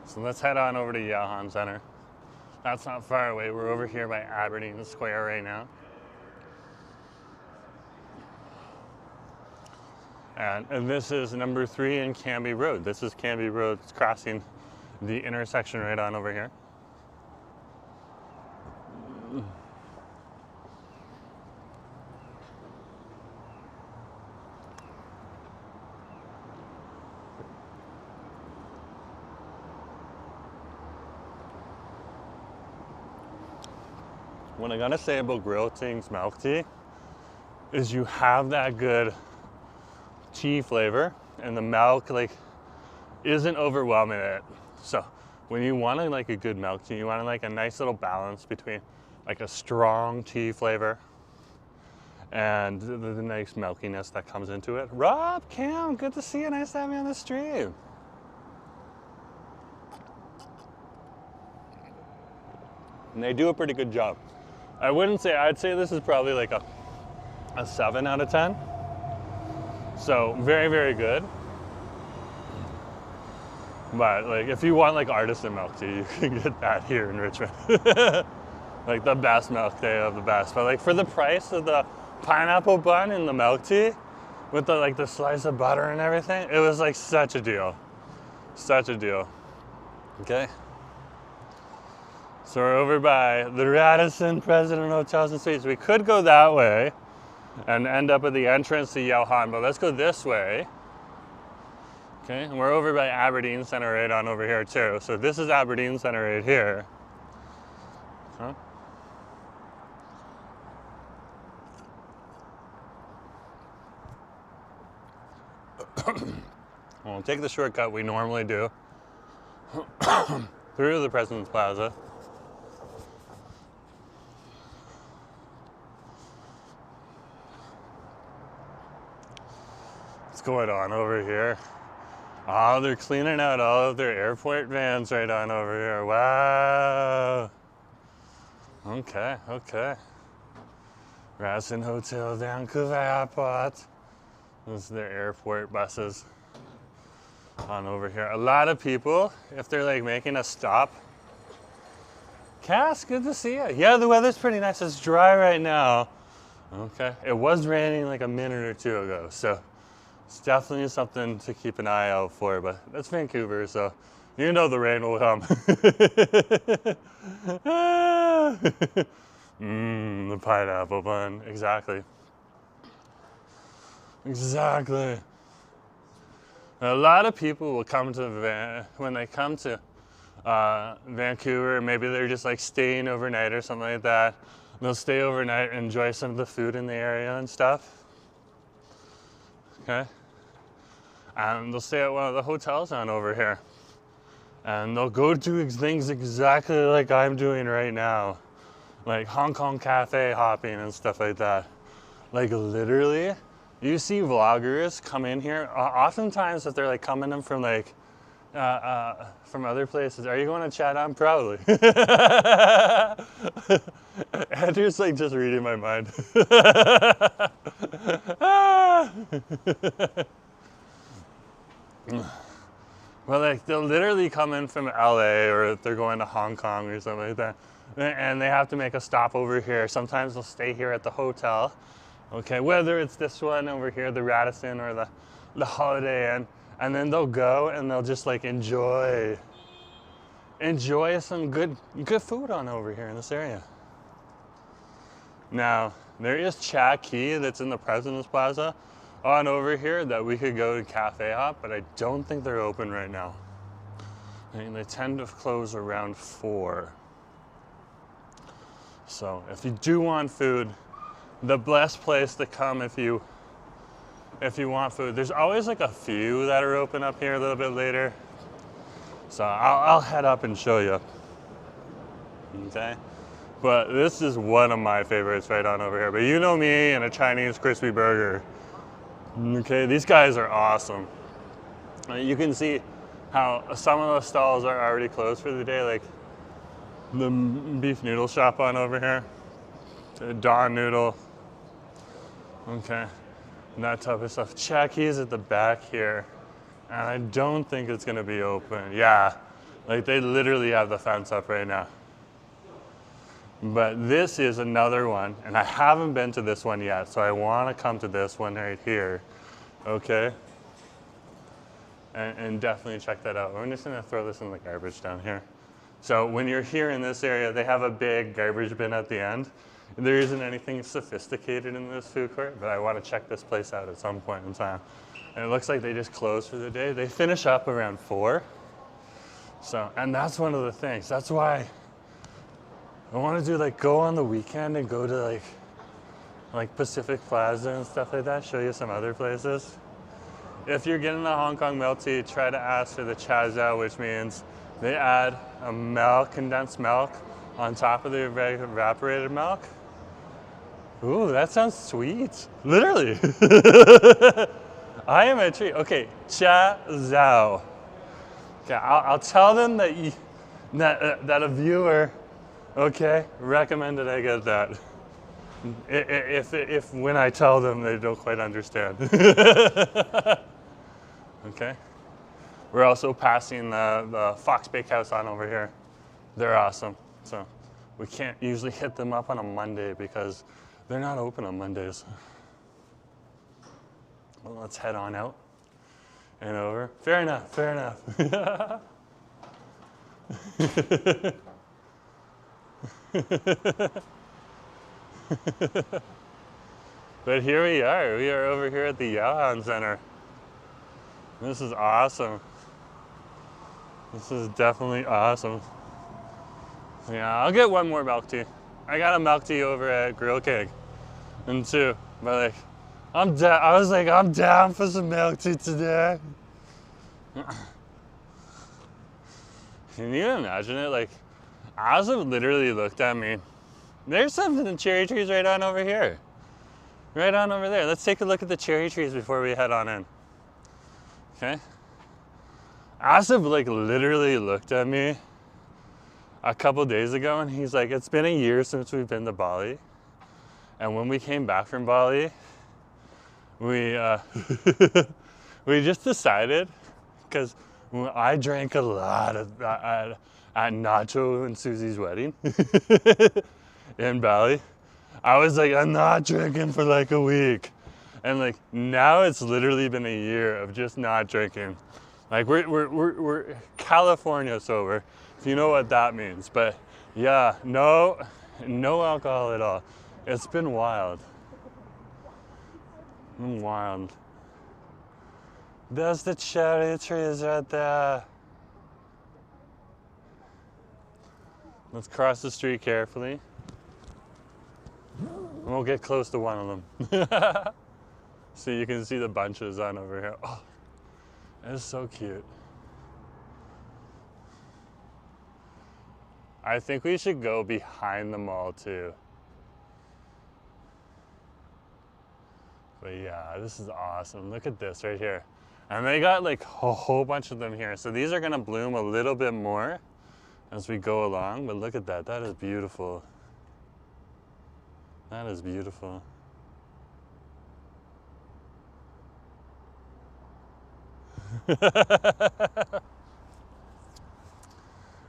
So let's head on over to Yaohan Centre. That's not far away. We're over here by Aberdeen Square right now. And this is number 3 in Cambie Road. This is Cambie Road. It's crossing the intersection right on over here. What I gotta say about Grillting's milk tea is you have that good tea flavor, and the milk like isn't overwhelming it. So when you want like a good milk tea, you want like a nice little balance between like a strong tea flavor and the nice milkiness that comes into it. Rob, Cam, good to see you. Nice to have you on the stream. And they do a pretty good job. I'd say this is probably like a 7 out of 10. So very, very good. But like if you want like artisan milk tea, you can get that here in Richmond. Like the best milk tea of the best. But like for the price of the pineapple bun and the milk tea with the slice of butter and everything, it was like such a deal. Such a deal. Okay. So we're over by the Radisson President Hotels and Suites. We could go that way and end up at the entrance to Yaohan, but let's go this way. Okay, and we're over by Aberdeen Centre right on over here too. So this is Aberdeen Centre right here. Huh? We'll take the shortcut we normally do through the President's Plaza. What's going on over here? Oh, they're cleaning out all of their airport vans right on over here. Wow. Okay, okay. Radisson Hotel, Vancouver Airport. This is their airport buses on over here. A lot of people, if they're like making a stop. Cass, good to see you. Yeah, the weather's pretty nice. It's dry right now. Okay, it was raining like a minute or two ago, so it's definitely something to keep an eye out for, but that's Vancouver, so you know the rain will come. The pineapple bun, exactly. Exactly. A lot of people will come to when they come to Vancouver, maybe they're just like staying overnight or something like that. They'll stay overnight and enjoy some of the food in the area and stuff. Okay. And they'll stay at one of the hotels on over here. And they'll go do things exactly like I'm doing right now. Like Hong Kong cafe hopping and stuff like that. Like literally, you see vloggers come in here, oftentimes if they're like coming in from like, from other places. Are you going to chat on? Probably. Andrew's like just reading my mind. Well, like they'll literally come in from LA or if they're going to Hong Kong or something like that. And they have to make a stop over here. Sometimes they'll stay here at the hotel. Okay, whether it's this one over here, the Radisson or the Holiday Inn. And then they'll go and they'll just like enjoy some good food on over here in this area. Now, there is Cha Kee that's in the President's Plaza on over here that we could go to cafe hop, but I don't think they're open right now. I mean, they tend to close around 4. So if you do want food, the best place to come if you want food. There's always like a few that are open up here a little bit later. So I'll head up and show you. Okay. But this is one of my favorites right on over here. But you know me and a Chinese crispy burger. Okay, these guys are awesome. You can see how some of the stalls are already closed for the day, like the beef noodle shop on over here. The Dawn Noodle. Okay. And that type of stuff. Cha Kee's at the back here. And I don't think it's gonna be open. Yeah, like they literally have the fence up right now. But this is another one, and I haven't been to this one yet, so I wanna come to this one right here, okay? And definitely check that out. I'm just gonna throw this in the garbage down here. So when you're here in this area, they have a big garbage bin at the end. There isn't anything sophisticated in this food court, but I want to check this place out at some point in time. And it looks like they just closed for the day. They finish up around 4. So, and that's one of the things. That's why I want to do like go on the weekend and go to like Pacific Plaza and stuff like that. Show you some other places. If you're getting the Hong Kong milk tea, try to ask for the cha zao, which means they add a condensed milk on top of the evaporated milk. Ooh, that sounds sweet. Literally. I am a treat. Okay, cha zao. Okay, I'll tell them that that a viewer, okay, recommended I get that. If when I tell them they don't quite understand. Okay. We're also passing the Fox Bakehouse on over here. They're awesome. So we can't usually hit them up on a Monday because they're not open on Mondays. Well, let's head on out and over. Fair enough, fair enough. But here we are. We are over here at the Yaohan Centre. This is awesome. This is definitely awesome. Yeah, I'll get one more milk tea. I got a milk tea over at Grill King, and 2. But like, I'm down for some milk tea today. Can you imagine it? Like, Ozzy literally looked at me. There's some cherry trees right on over here. Right on over there. Let's take a look at the cherry trees before we head on in. Okay? Asif like literally looked at me a couple days ago and he's like, it's been a year since we've been to Bali. And when we came back from Bali, we we just decided, because I drank a lot at Nacho and Susie's wedding in Bali. I was like, I'm not drinking for like a week. And like now it's literally been a year of just not drinking. Like we're California sober, if you know what that means. But yeah, no, No alcohol at all. It's been wild. Wild. There's the cherry trees right there. Let's cross the street carefully. And we'll get close to one of them. So you can see the bunches on over here. Oh, it's so cute. I think we should go behind the mall too. But yeah, this is awesome. Look at this right here. And they got like a whole bunch of them here. So these are gonna bloom a little bit more as we go along, but look at that. That is beautiful. That is beautiful.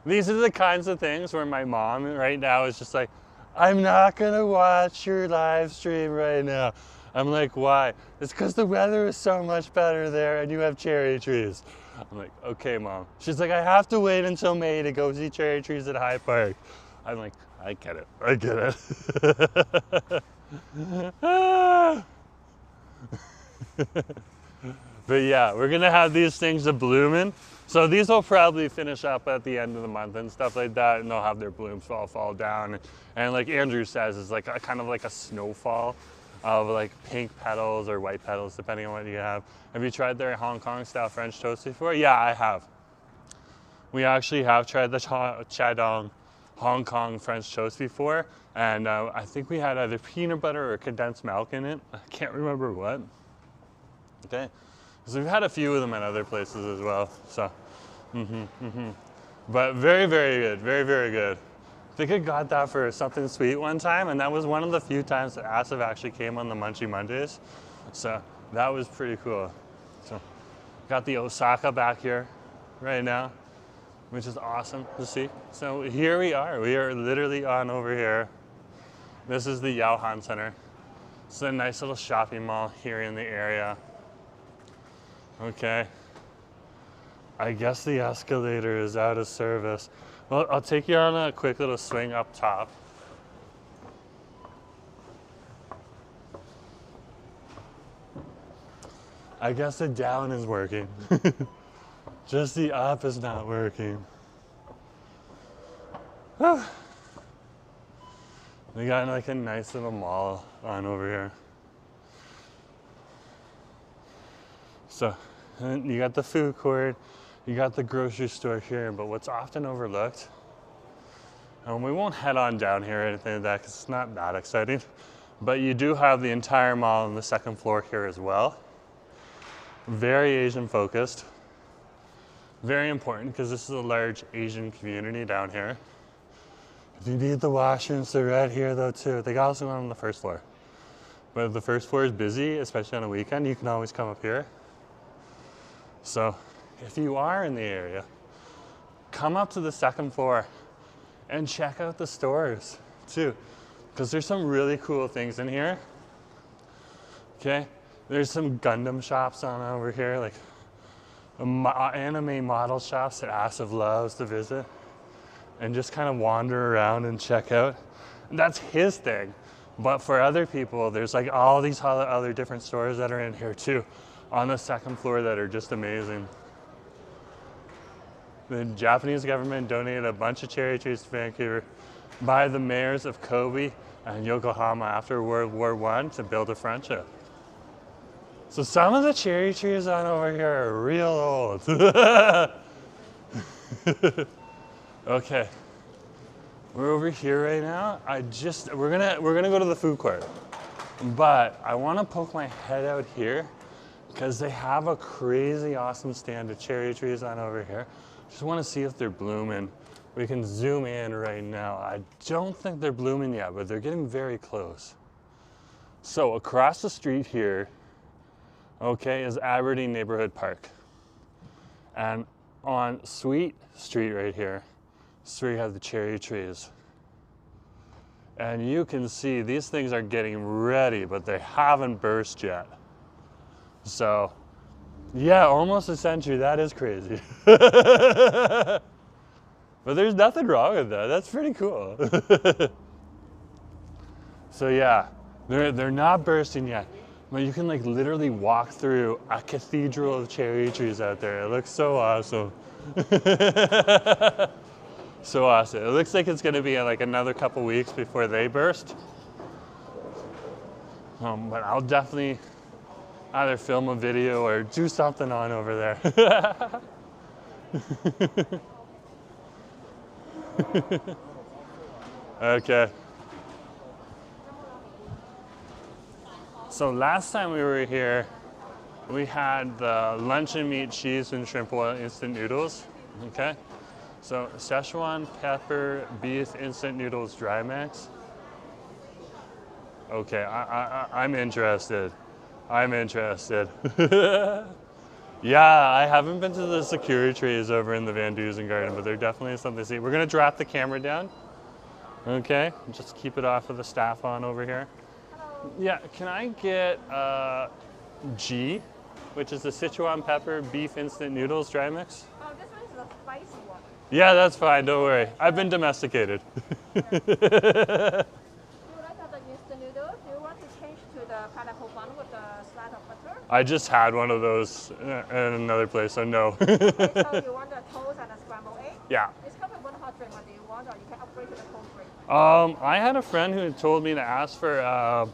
These are the kinds of things where my mom right now is just like, I'm not gonna watch your live stream right now. I'm like, why? It's because the weather is so much better there and you have cherry trees. I'm like, okay, Mom. She's like, I have to wait until May to go see cherry trees at High Park. I'm like, I get it. I get it. But yeah, we're gonna have these things a blooming. So these will probably finish up at the end of the month and stuff like that, and they'll have their blooms all fall down. And like Andrew says, it's like a, kind of like a snowfall of like pink petals or white petals, depending on what you have. Have you tried their Hong Kong style French toast before? Yeah, I have. We actually have tried the Chadong Hong Kong French toast before, and I think we had either peanut butter or condensed milk in it. I can't remember what. Okay. So we've had a few of them at other places as well. So, But very, very good. Very, very good. I think I got that for something sweet one time, and that was one of the few times that Asif actually came on the Munchie Mondays. So that was pretty cool. So got the Osaka back here right now, which is awesome to see. So here we are. We are literally on over here. This is the Yaohan Centre. It's a nice little shopping mall here in the area. Okay, I guess the escalator is out of service. Well, I'll take you on a quick little swing up top. I guess the down is working. Just the up is not working. We got like a nice little mall on over here. So you got the food court, you got the grocery store here, but what's often overlooked, and we won't head on down here or anything like that because it's not that exciting, but you do have the entire mall on the second floor here as well. Very Asian focused. Very important because this is a large Asian community down here. If you need the washrooms, they're right here though too. They got also one on the first floor. But if the first floor is busy, especially on a weekend, you can always come up here. So if you are in the area, come up to the second floor and check out the stores too, because there's some really cool things in here. Okay, there's some Gundam shops on over here, like anime model shops that Asif loves to visit and just kind of wander around and check out. And that's his thing. But for other people, there's like all these other different stores that are in here too, on the second floor that are just amazing. The Japanese government donated a bunch of cherry trees to Vancouver by the mayors of Kobe and Yokohama after World War I to build a friendship. So some of the cherry trees on over here are real old. Okay, we're over here right now. We're gonna go to the food court, but I want to poke my head out here because they have a crazy awesome stand of cherry trees on over here. Just want to see if they're blooming. We can zoom in right now. I don't think they're blooming yet, but they're getting very close. So across the street here, okay, is Aberdeen Neighborhood Park. And on Sweet Street right here, so we have the cherry trees. And you can see these things are getting ready, but they haven't burst yet. So, yeah, almost a century, that is crazy. But there's nothing wrong with that, that's pretty cool. So yeah, they're not bursting yet, but you can like literally walk through a cathedral of cherry trees out there. It looks so awesome. So awesome. It looks like it's gonna be like another couple weeks before they burst. But I'll definitely either film a video or do something on over there. Okay. So last time we were here, we had the luncheon meat, cheese, and shrimp oil instant noodles. Okay. So Sichuan pepper beef instant noodles dry mix. Okay, I'm interested. I'm interested. Yeah, I haven't been to the security trees over in the Van Dusen garden, but they're definitely something to see. We're gonna drop the camera down. Okay, just keep it off of the staff on over here. Hello. Yeah, can I get G, which is the Sichuan pepper beef instant noodles dry mix? Oh, this one is the spicy one. Yeah, that's fine, don't worry. I've been domesticated. Do you like to have the instant noodle? Do you want to change to the pineapple bun with the slab of butter? I just had one of those in another place, so no. Okay, so you want the toast and a scrambled egg? Yeah. It's come with one hot drink. What do you want, or you can upgrade to the cold drink? I had a friend who told me to ask for a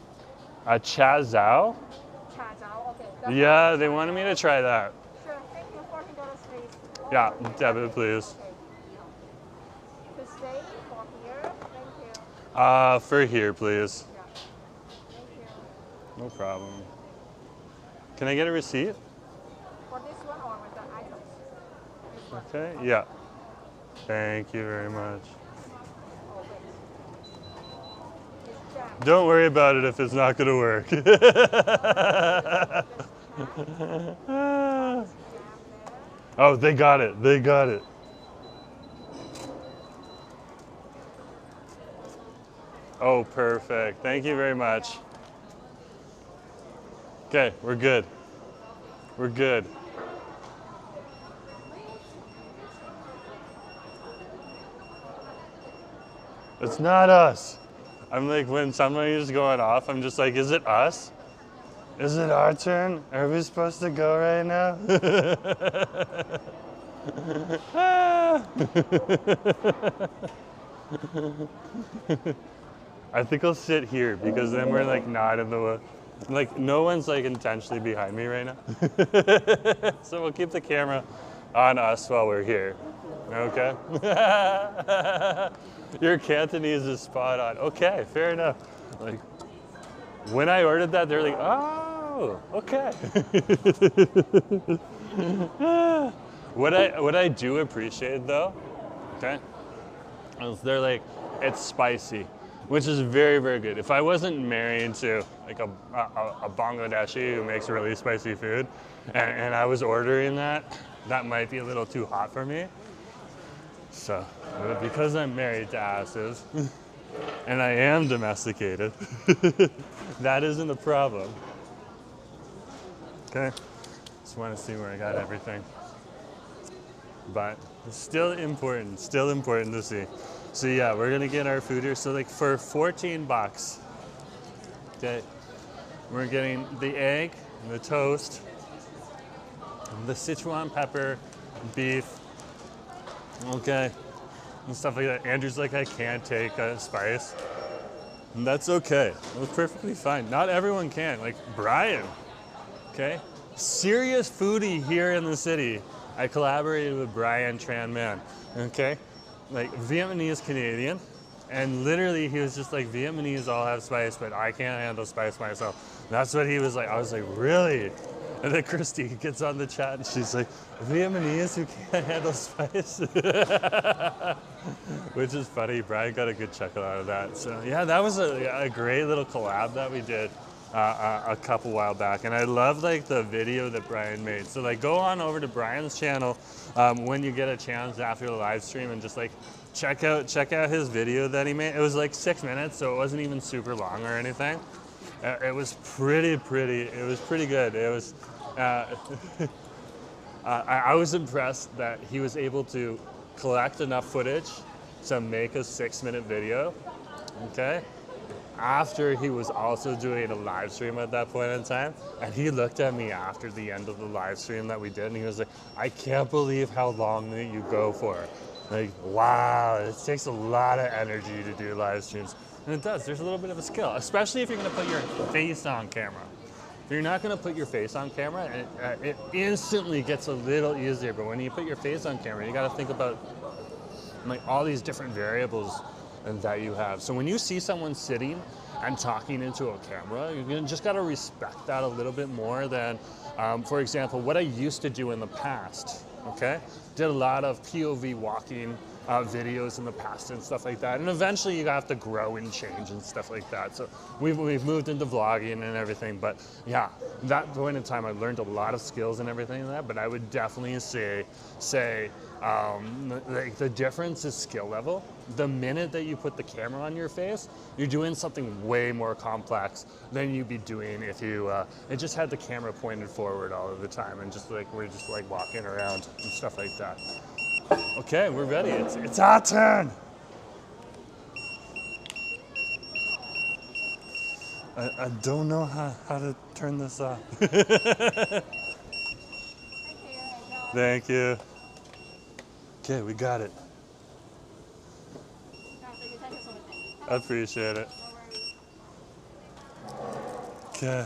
cha zao. Cha zao, okay. That's Yeah, they wanted me to try that. Sure, thank you. $14 please. Yeah, debit please. Okay. To stay for here, thank you. For here, please. Yeah. Thank you. No problem. Can I get a receipt? For this one or with the items? This one. Okay, yeah. Thank you very much. Oh, wait. It's jam. Don't worry about it if it's not gonna work. Jam there. Oh, they got it, they got it. Oh, perfect. Thank you very much. Okay, we're good. We're good. It's not us. I'm like, when somebody is going off, I'm just like, is it us? Is it our turn? Are we supposed to go right now? I think I'll sit here because then we're like not in the, like no one's like intentionally behind me right now. So we'll keep the camera on us while we're here. Okay? Your Cantonese is spot on. Okay, fair enough. Like when I ordered that, they're like, oh, okay. What I do appreciate though, okay, is they're like, it's spicy, which is very, very good. If I wasn't married to like a Bangladeshi who makes really spicy food, and I was ordering that, that might be a little too hot for me. So, but because I'm married to asses, and I am domesticated, that isn't a problem. Okay, just want to see where I got everything. But it's still important to see. So yeah, we're gonna get our food here. So like for 14 bucks, okay, we're getting the egg, the toast, the Sichuan pepper, beef, okay, and stuff like that. Andrew's like, I can't take spice. And that's okay. That's perfectly fine. Not everyone can. Like Brian, okay, serious foodie here in the city. I collaborated with Brian Tran Man, okay? Like Vietnamese Canadian, and literally he was just like, Vietnamese all have spice, but I can't handle spice myself. That's what he was like. I was like, really? And then Christy gets on the chat and she's like, Vietnamese who can't handle spice? Which is funny. Brian got a good chuckle out of that. So yeah, that was a great little collab that we did a couple while back, and I love like the video that Brian made. So like go on over to Brian's channel when you get a chance after the live stream and just like check out his video that he made. It was like 6 minutes, so it wasn't even super long or anything. It was pretty it was pretty good. It was I was impressed that he was able to collect enough footage to make a 6-minute video. Okay, after he was also doing a live stream at that point in time, and he looked at me after the end of the live stream that we did, and he was like, I can't believe how long that you go for. Like, wow, it takes a lot of energy to do live streams. And it does, there's a little bit of a skill, especially if you're gonna put your face on camera. If you're not gonna put your face on camera, it instantly gets a little easier, but when you put your face on camera, you gotta think about like all these different variables that you have. So when you see someone sitting and talking into a camera, you just gotta respect that a little bit more than, for example, what I used to do in the past, okay? Did a lot of POV walking videos in the past and stuff like that. And eventually you have to grow and change and stuff like that. So we've moved into vlogging and everything, but yeah, that point in time I learned a lot of skills and everything like that, but I would definitely say like the difference is skill level. The minute that you put the camera on your face, you're doing something way more complex than you'd be doing if you it just had the camera pointed forward all of the time and just like we're just like walking around and stuff like that. Okay, we're ready. It's our turn. I don't know how to turn this off. Thank you. Okay, we got it. I appreciate it. Okay.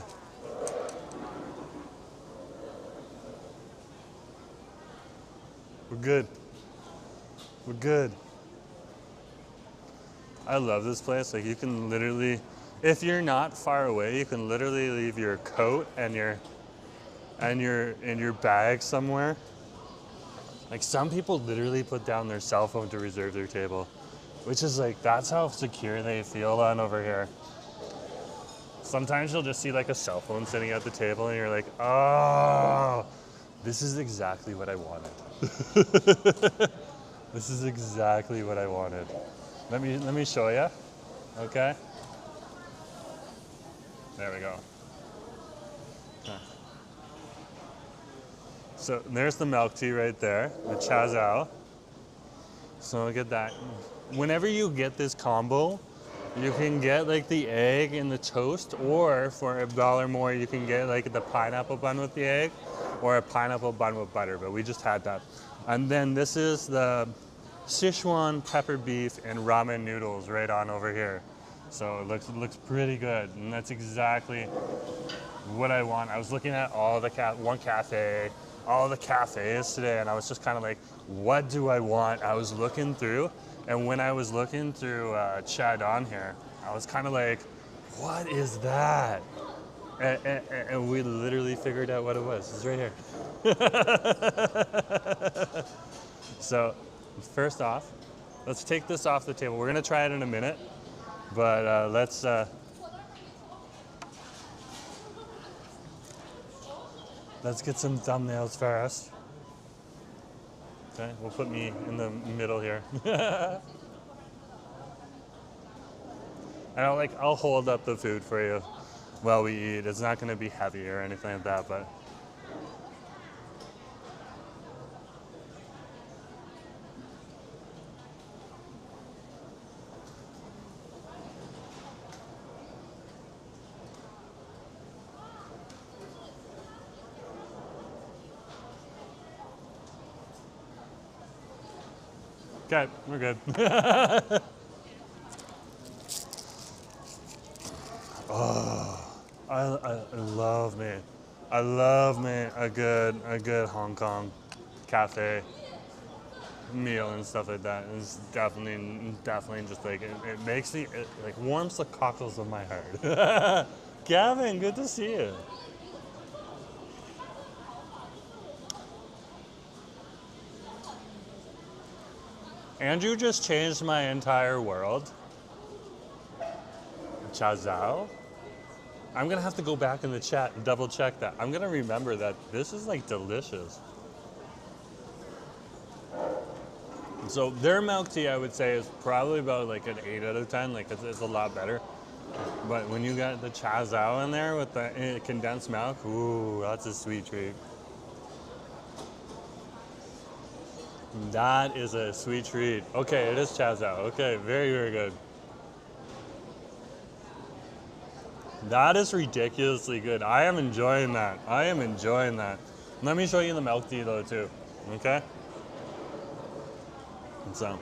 We're good. We're good. I love this place. Like you can literally, if you're not far away, you can literally leave your coat and your bag somewhere. Like some people literally put down their cell phone to reserve their table, which is like, that's how secure they feel on over here. Sometimes you'll just see like a cell phone sitting at the table and you're like, oh, this is exactly what I wanted. This is exactly what I wanted. Let me show you, okay? There we go. Okay. So there's the milk tea right there, the chazao. So look at that. Whenever you get this combo, you can get like the egg and the toast, or for $1 more, you can get like the pineapple bun with the egg, or a pineapple bun with butter, but we just had that. And then this is the Sichuan pepper beef and ramen noodles right on over here. So it looks pretty good, and that's exactly what I want. I was looking at all the all the cafes today, and I was just kind of like, what do I want? I was looking through, and when I was looking through Chadon here, I was kind of like, what is that? And we literally figured out what it was. It's right here. So first off, let's take this off the table. We're gonna try it in a minute, but let's get some thumbnails first. Okay, we'll put me in the middle here. And I'll hold up the food for you while we eat. It's not gonna be heavy or anything like that, but. Okay, we're good. Oh, I love me. I love me a good Hong Kong cafe meal and stuff like that. It's definitely just like it makes me, it like warms the cockles of my heart. Gavin, good to see you. Andrew just changed my entire world. Chazao. I'm gonna have to go back in the chat and double check that. I'm gonna remember that this is like delicious. So their milk tea, I would say, is probably about like an 8 out of 10. Like it's a lot better. But when you got the chazao in there with the condensed milk, ooh, that's a sweet treat. That is a sweet treat. Okay, it is chazao. Okay, very, very good. That is ridiculously good. I am enjoying that. I am enjoying that. Let me show you the milk tea though too, okay? So,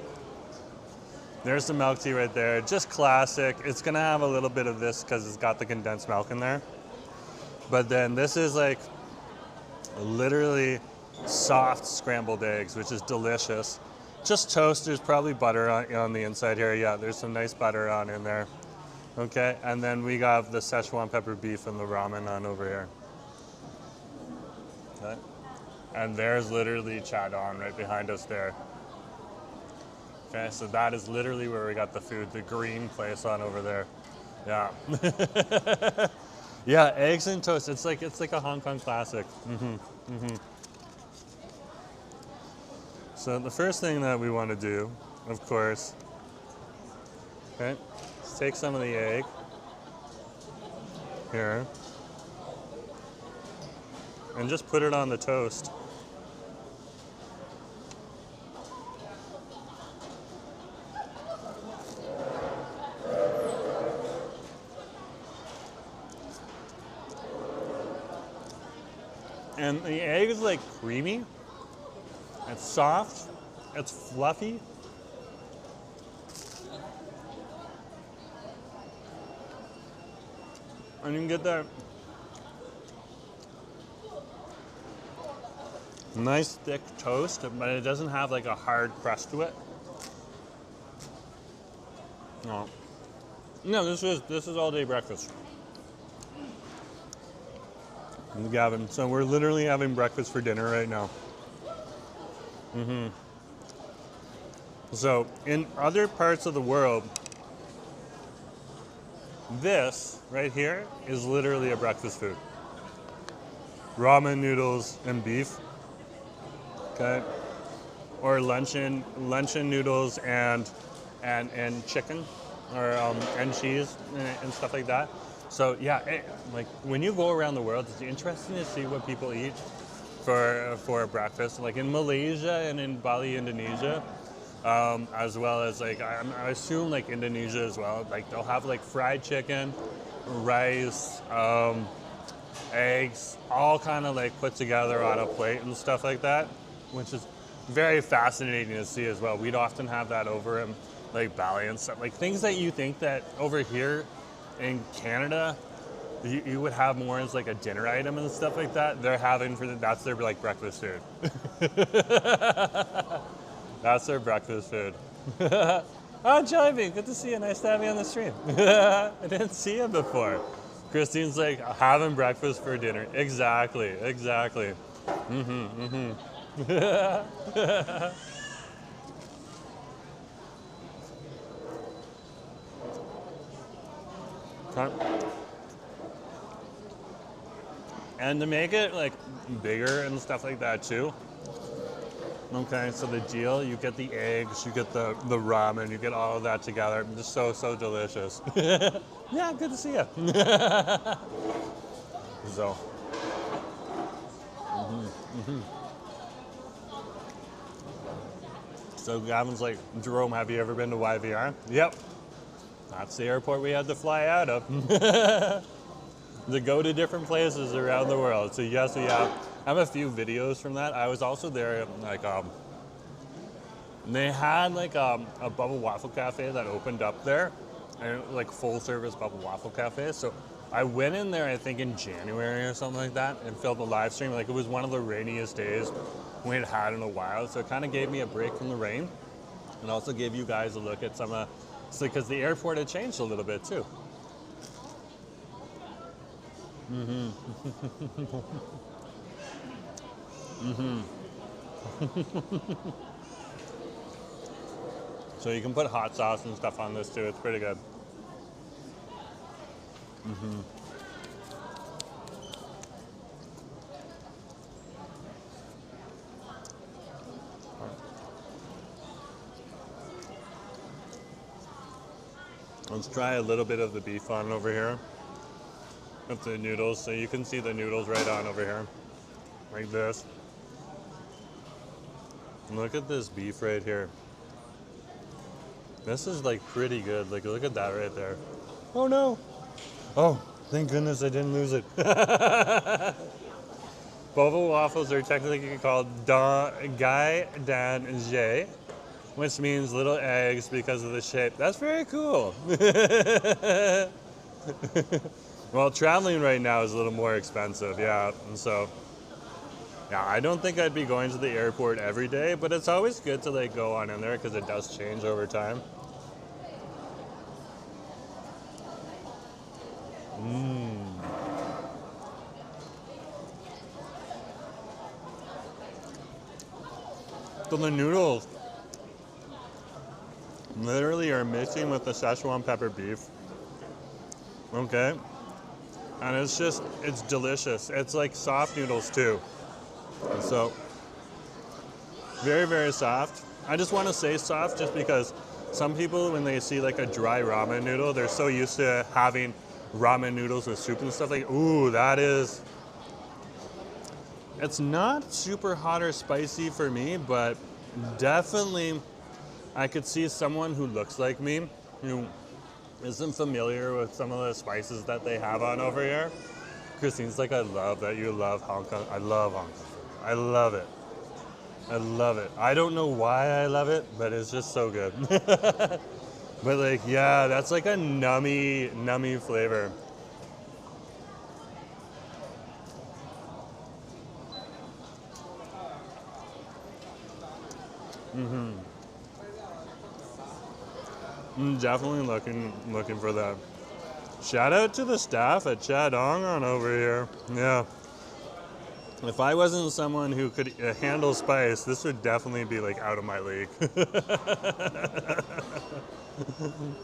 there's the milk tea right there. Just classic. It's gonna have a little bit of this because it's got the condensed milk in there. But then this is like literally soft scrambled eggs, which is delicious. Just toast. There's probably butter on the inside here. Yeah, there's some nice butter on in there. Okay, and then we got the Sichuan pepper beef and the ramen on over here. Okay. And there's literally Yaohan right behind us there. Okay, so that is literally where we got the food, the green place on over there. Yeah. Yeah, eggs and toast. It's like a Hong Kong classic. So the first thing that we want to do, of course, okay, is take some of the egg here and just put it on the toast. And the egg is like creamy, it's soft, it's fluffy. And you can get that nice thick toast, but it doesn't have like a hard crust to it. No, this is all day breakfast. Gavin, so we're literally having breakfast for dinner right now. So in other parts of the world, this right here is literally a breakfast food. Ramen, noodles, and beef. Okay, or luncheon noodles and chicken, or and cheese and stuff like that. So yeah, like when you go around the world, it's interesting to see what people eat for breakfast. Like in Malaysia and in Bali, Indonesia, as well as like I assume like Indonesia as well. Like they'll have like fried chicken, rice, eggs, all kind of like put together on a plate and stuff like that, which is very fascinating to see as well. We'd often have that over in like Bali and stuff, like things that you think that over here in Canada you would have more as like a dinner item and stuff like that. They're having that's their like breakfast food. That's their breakfast food. Oh, Jellybean, good to see you. Nice to have you on the stream. I didn't see you before. Christine's like having breakfast for dinner. Exactly. And to make it like bigger and stuff like that too. Okay, so the deal, you get the eggs, you get the ramen, you get all of that together. Just so delicious. Yeah, good to see you. So. So Gavin's like, Jerome, have you ever been to YVR? Yep. That's the airport we had to fly out of. To go to different places around the world. So yes, we have. I have a few videos from that. I was also there, like, they had like a bubble waffle cafe that opened up there, and like full service bubble waffle cafe. So I went in there, I think in January or something like that, and filmed a live stream. Like it was one of the rainiest days we had had in a while. So it kind of gave me a break from the rain, and also gave you guys a look at some of, because the airport had changed a little bit too. So you can put hot sauce and stuff on this too. It's pretty good. Let's try a little bit of the beef on over here with the noodles. So you can see the noodles right on over here, like this. Look at this beef right here. This is like pretty good. Like look at that right there. Oh no. Oh, Thank goodness I didn't lose it. Boba waffles are technically called Gai Dan Jay, which means little eggs because of the shape. That's very cool. Well, traveling right now is a little more expensive, yeah. And so, yeah, I don't think I'd be going to the airport every day, but it's always good to like go on in there because it does change over time. So the noodles literally are mixing with the Sichuan pepper beef. Okay. And it's delicious. It's like soft noodles too. And so, very, very soft. I just want to say soft just because some people, when they see like a dry ramen noodle, they're so used to having ramen noodles with soup and stuff like, ooh, it's not super hot or spicy for me, but definitely I could see someone who looks like me, who isn't familiar with some of the spices that they have on over here. Christine's like, I love that you love Hong Kong. I love Hong Kong. I love it. I love it. I don't know why I love it, but it's just so good. But like, yeah, that's like a nummy flavor. Definitely looking for that. Shout out to the staff at Chadong on over here. Yeah. If I wasn't someone who could handle spice, this would definitely be like out of my league.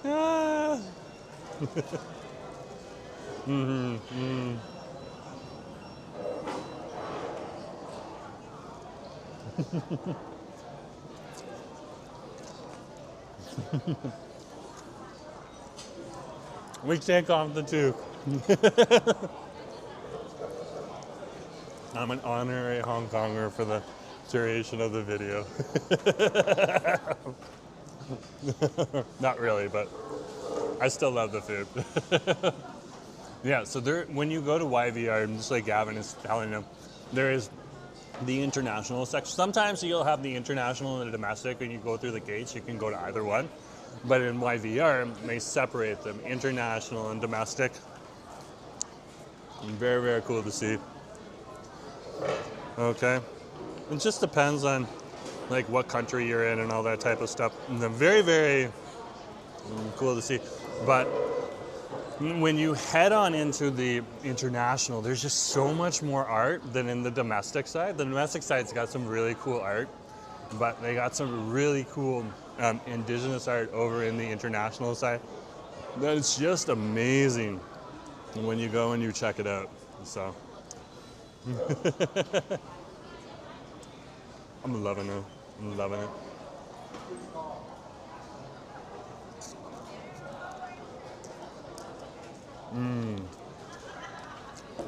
Ah. We take off the tube. I'm an honorary Hong Konger for the duration of the video. Not really, but I still love the food. Yeah, so when you go to YVR, just like Gavin is telling you, there is the international section. Sometimes you'll have the international and the domestic, and you go through the gates, you can go to either one. But in YVR, they separate them, international and domestic. Very, very cool to see. Okay. It just depends on like what country you're in and all that type of stuff. And they're very, very cool to see. But when you head on into the international, there's just so much more art than in the domestic side. The domestic side's got some really cool art, but they got some really cool indigenous art over in the international side. That's just amazing when you go and you check it out. So I'm loving it. I'm loving it.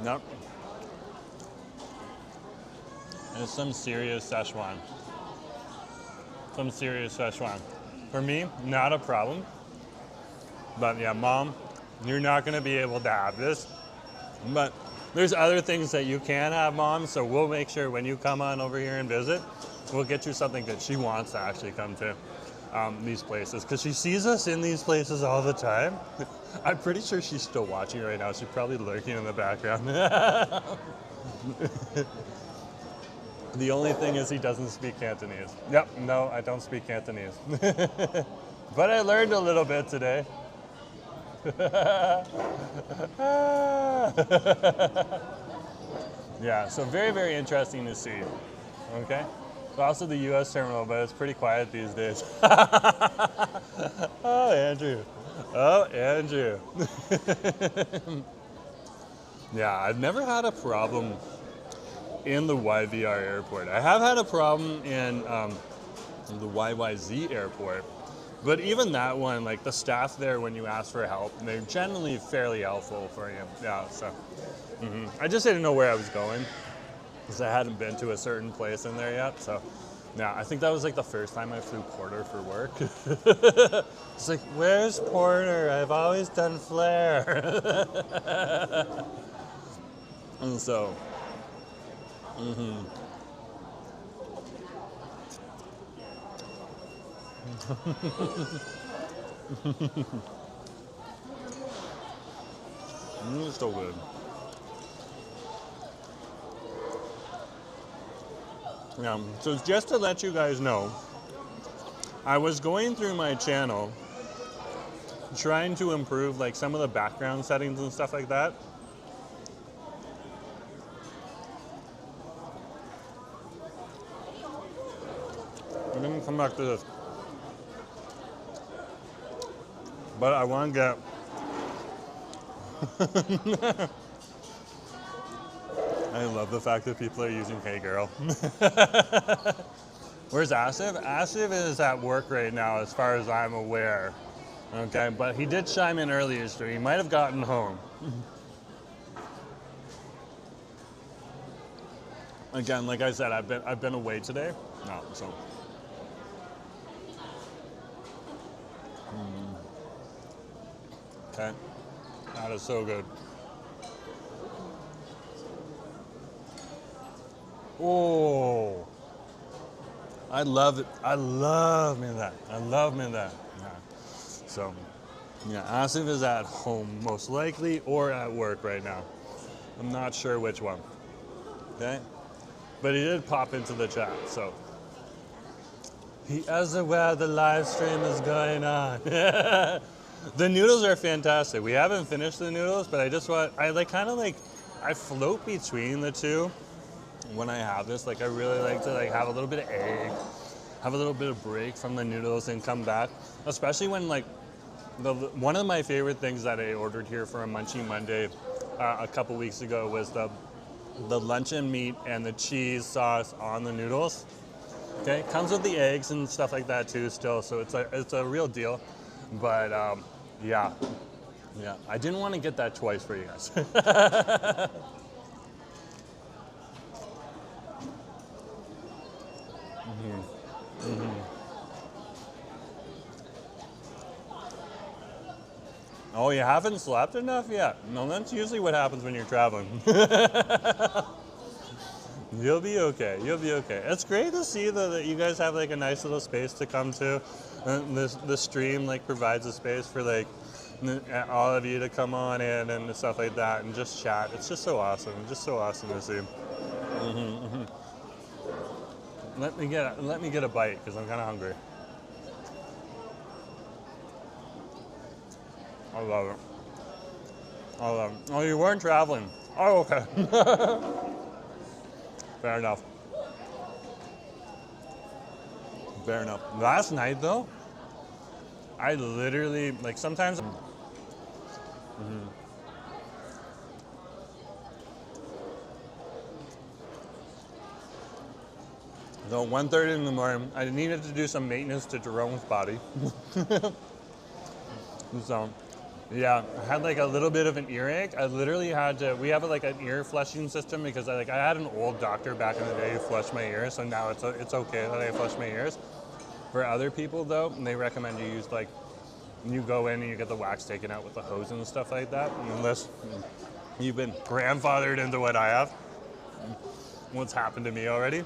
Nope. It's some serious Sichuan. Some serious Sichuan. For me, not a problem. But yeah, Mom, you're not going to be able to have this. But there's other things that you can have, Mom, so we'll make sure when you come on over here and visit, we'll get you something that she wants to actually come to these places. Because she sees us in these places all the time. I'm pretty sure she's still watching right now. She's probably lurking in the background. The only thing is he doesn't speak Cantonese. Yep, no, I don't speak Cantonese. But I learned a little bit today. Yeah, so very, very interesting to see. Okay? It's also the US terminal, but it's pretty quiet these days. Oh, Andrew. Oh, Andrew. Yeah, I've never had a problem in the YVR airport. I have had a problem in the YYZ airport. But even that one, like the staff there, when you ask for help, they're generally fairly helpful for you. Yeah, so. I just didn't know where I was going because I hadn't been to a certain place in there yet. So Yeah, I think that was like the first time I flew Porter for work. It's like, where's Porter? I've always done flare. And so, it's so good. Yeah, so just to let you guys know, I was going through my channel trying to improve like some of the background settings and stuff like that. I'm gonna come back to this. But I want to get... I love the fact that people are using "Hey Girl." Where's Asif? Asif is at work right now, as far as I'm aware. Okay, but he did chime in earlier, so he might have gotten home. Again, like I said, I've been away today. No, so. Okay, that is so good. Oh, I love it. I love me that. I love me that. Yeah. So, yeah, Asif is at home most likely or at work right now. I'm not sure which one. Okay, but he did pop into the chat, so he is aware the live stream is going on. The noodles are fantastic. We haven't finished the noodles, but I float between the two. When I have this, like I really like to like have a little bit of egg, have a little bit of break from the noodles and come back. Especially when like one of my favorite things that I ordered here for a Munchie Monday a couple weeks ago was the luncheon meat and the cheese sauce on the noodles. Okay, comes with the eggs and stuff like that too still, so it's a real deal. But yeah, I didn't want to get that twice for you guys. Oh, you haven't slept enough yet? No, that's usually what happens when you're traveling. You'll be okay. You'll be okay. It's great to see that you guys have like a nice little space to come to. The stream like provides a space for like all of you to come on in and stuff like that and just chat. It's just so awesome. Just so awesome to see. Let me get a bite because I'm kind of hungry. I love it. I love it. Oh, you weren't traveling. Oh, okay. Fair enough. Fair enough. Last night though, I literally like sometimes. So 1:30 in the morning, I needed to do some maintenance to Jerome's body. So, yeah, I had like a little bit of an earache. I literally had to, we have like an ear flushing system because I had an old doctor back in the day who flushed my ears, so now it's okay that I flush my ears. For other people though, they recommend you use like, you go in and you get the wax taken out with the hose and stuff like that, unless you've been grandfathered into what I have. What's happened to me already.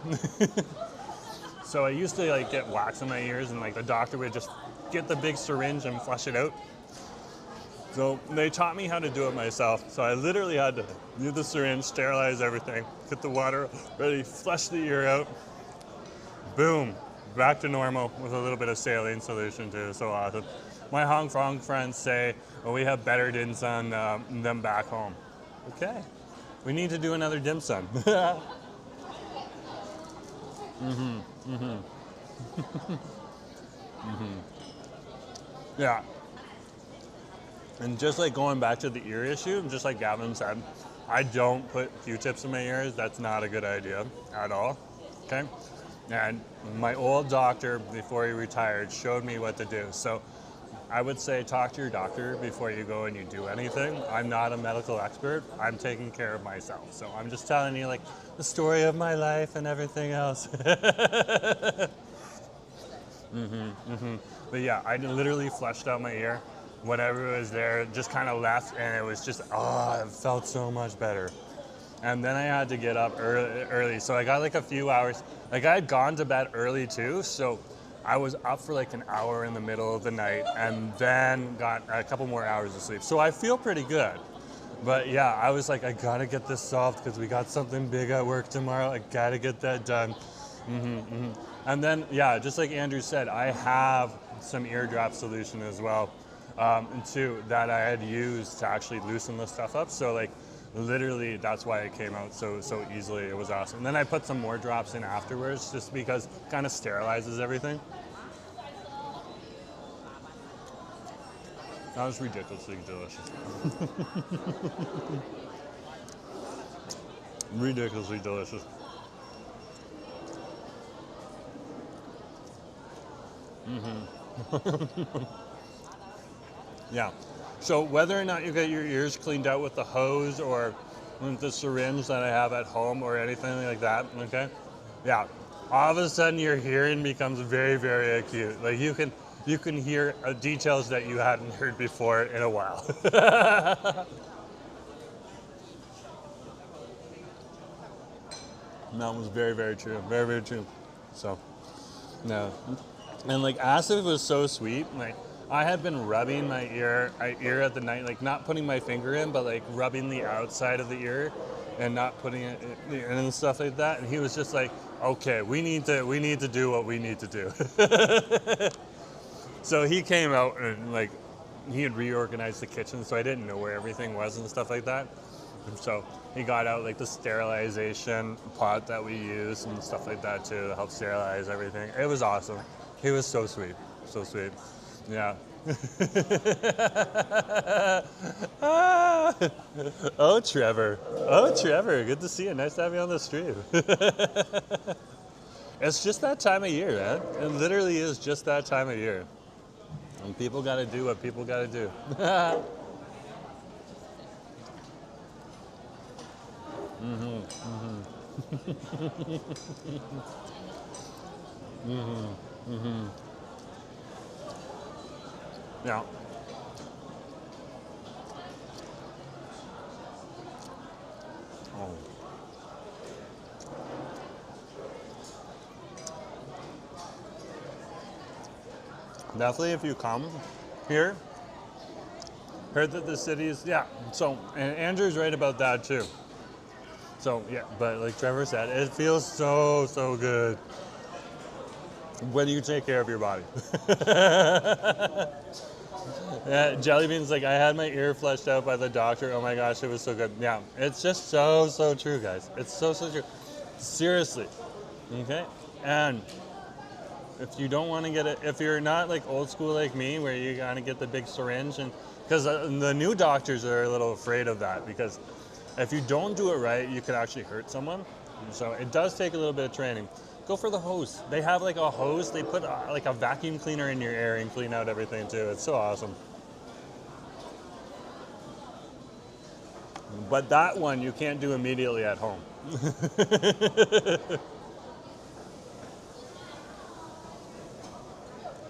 So I used to like get wax in my ears and like the doctor would just get the big syringe and flush it out. So they taught me how to do it myself. So I literally had to use the syringe, sterilize everything, get the water ready, flush the ear out. Boom, back to normal with a little bit of saline solution too. So awesome. My Hong Kong friends say, well, we have better dim sum than back home. Okay, we need to do another dim sum. Yeah. And just like going back to the ear issue, just like Gavin said, I don't put Q-tips in my ears. That's not a good idea at all, okay? And my old doctor, before he retired, showed me what to do. So I would say talk to your doctor before you go and you do anything. I'm not a medical expert. I'm taking care of myself. So I'm just telling you like the story of my life and everything else. But yeah, I literally flushed out my ear. Whatever was there just kind of left, and it was just, oh, it felt so much better. And then I had to get up early. So I got like a few hours. Like I had gone to bed early too. So I was up for like an hour in the middle of the night and then got a couple more hours of sleep. So I feel pretty good. But yeah, I was like, I gotta get this solved because we got something big at work tomorrow. I gotta get that done. And then, yeah, just like Andrew said, I have some eardrop solution as well, too, that I had used to actually loosen the stuff up. So like, literally, that's why it came out so easily. It was awesome. And then I put some more drops in afterwards, just because it kind of sterilizes everything. That was ridiculously delicious. Ridiculously delicious. Yeah. So whether or not you get your ears cleaned out with the hose or with the syringe that I have at home or anything like that, okay? Yeah. All of a sudden your hearing becomes very, very acute. Like you can hear details that you hadn't heard before in a while. And that was very, very true. Very, very true. So, no. And like acid was so sweet. Like I had been rubbing my ear at the night, like not putting my finger in, but like rubbing the outside of the ear and not putting it in and stuff like that. And he was just like, okay, we need to do what we need to do. So he came out and like he had reorganized the kitchen, so I didn't know where everything was and stuff like that. And so he got out like the sterilization pot that we use and stuff like that too to help sterilize everything. It was awesome. He was so sweet, so sweet. Yeah. Oh, Trevor. Oh, Trevor. Good to see you. Nice to have you on the stream. It's just that time of year, man. It literally is just that time of year. And people got to do what people got to do. Yeah. Oh. Definitely, if you come here, heard that the city is, yeah. So, and Andrew's right about that too. So, yeah, but like Trevor said, it feels so good when you take care of your body. Yeah, Jellybean's like, I had my ear flushed out by the doctor. Oh my gosh, it was so good. Yeah, it's just so true, guys. It's so true. Seriously. Okay? And if you don't want to get it, if you're not like old school like me, where you gotta get the big syringe, and because the new doctors are a little afraid of that, because if you don't do it right, you could actually hurt someone. So it does take a little bit of training. Go for the hose. They have like a hose. They put like a vacuum cleaner in your ear and clean out everything too. It's so awesome. But that one you can't do immediately at home.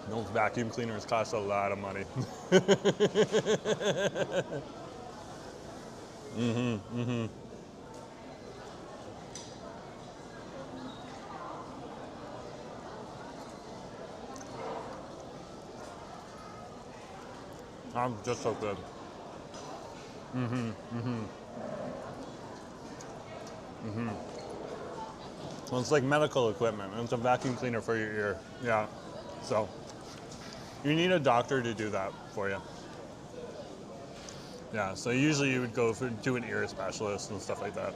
Those vacuum cleaners cost a lot of money. Just so good. Well, it's like medical equipment. It's a vacuum cleaner for your ear. Yeah. So you need a doctor to do that for you. Yeah. So usually you would go to an ear specialist and stuff like that.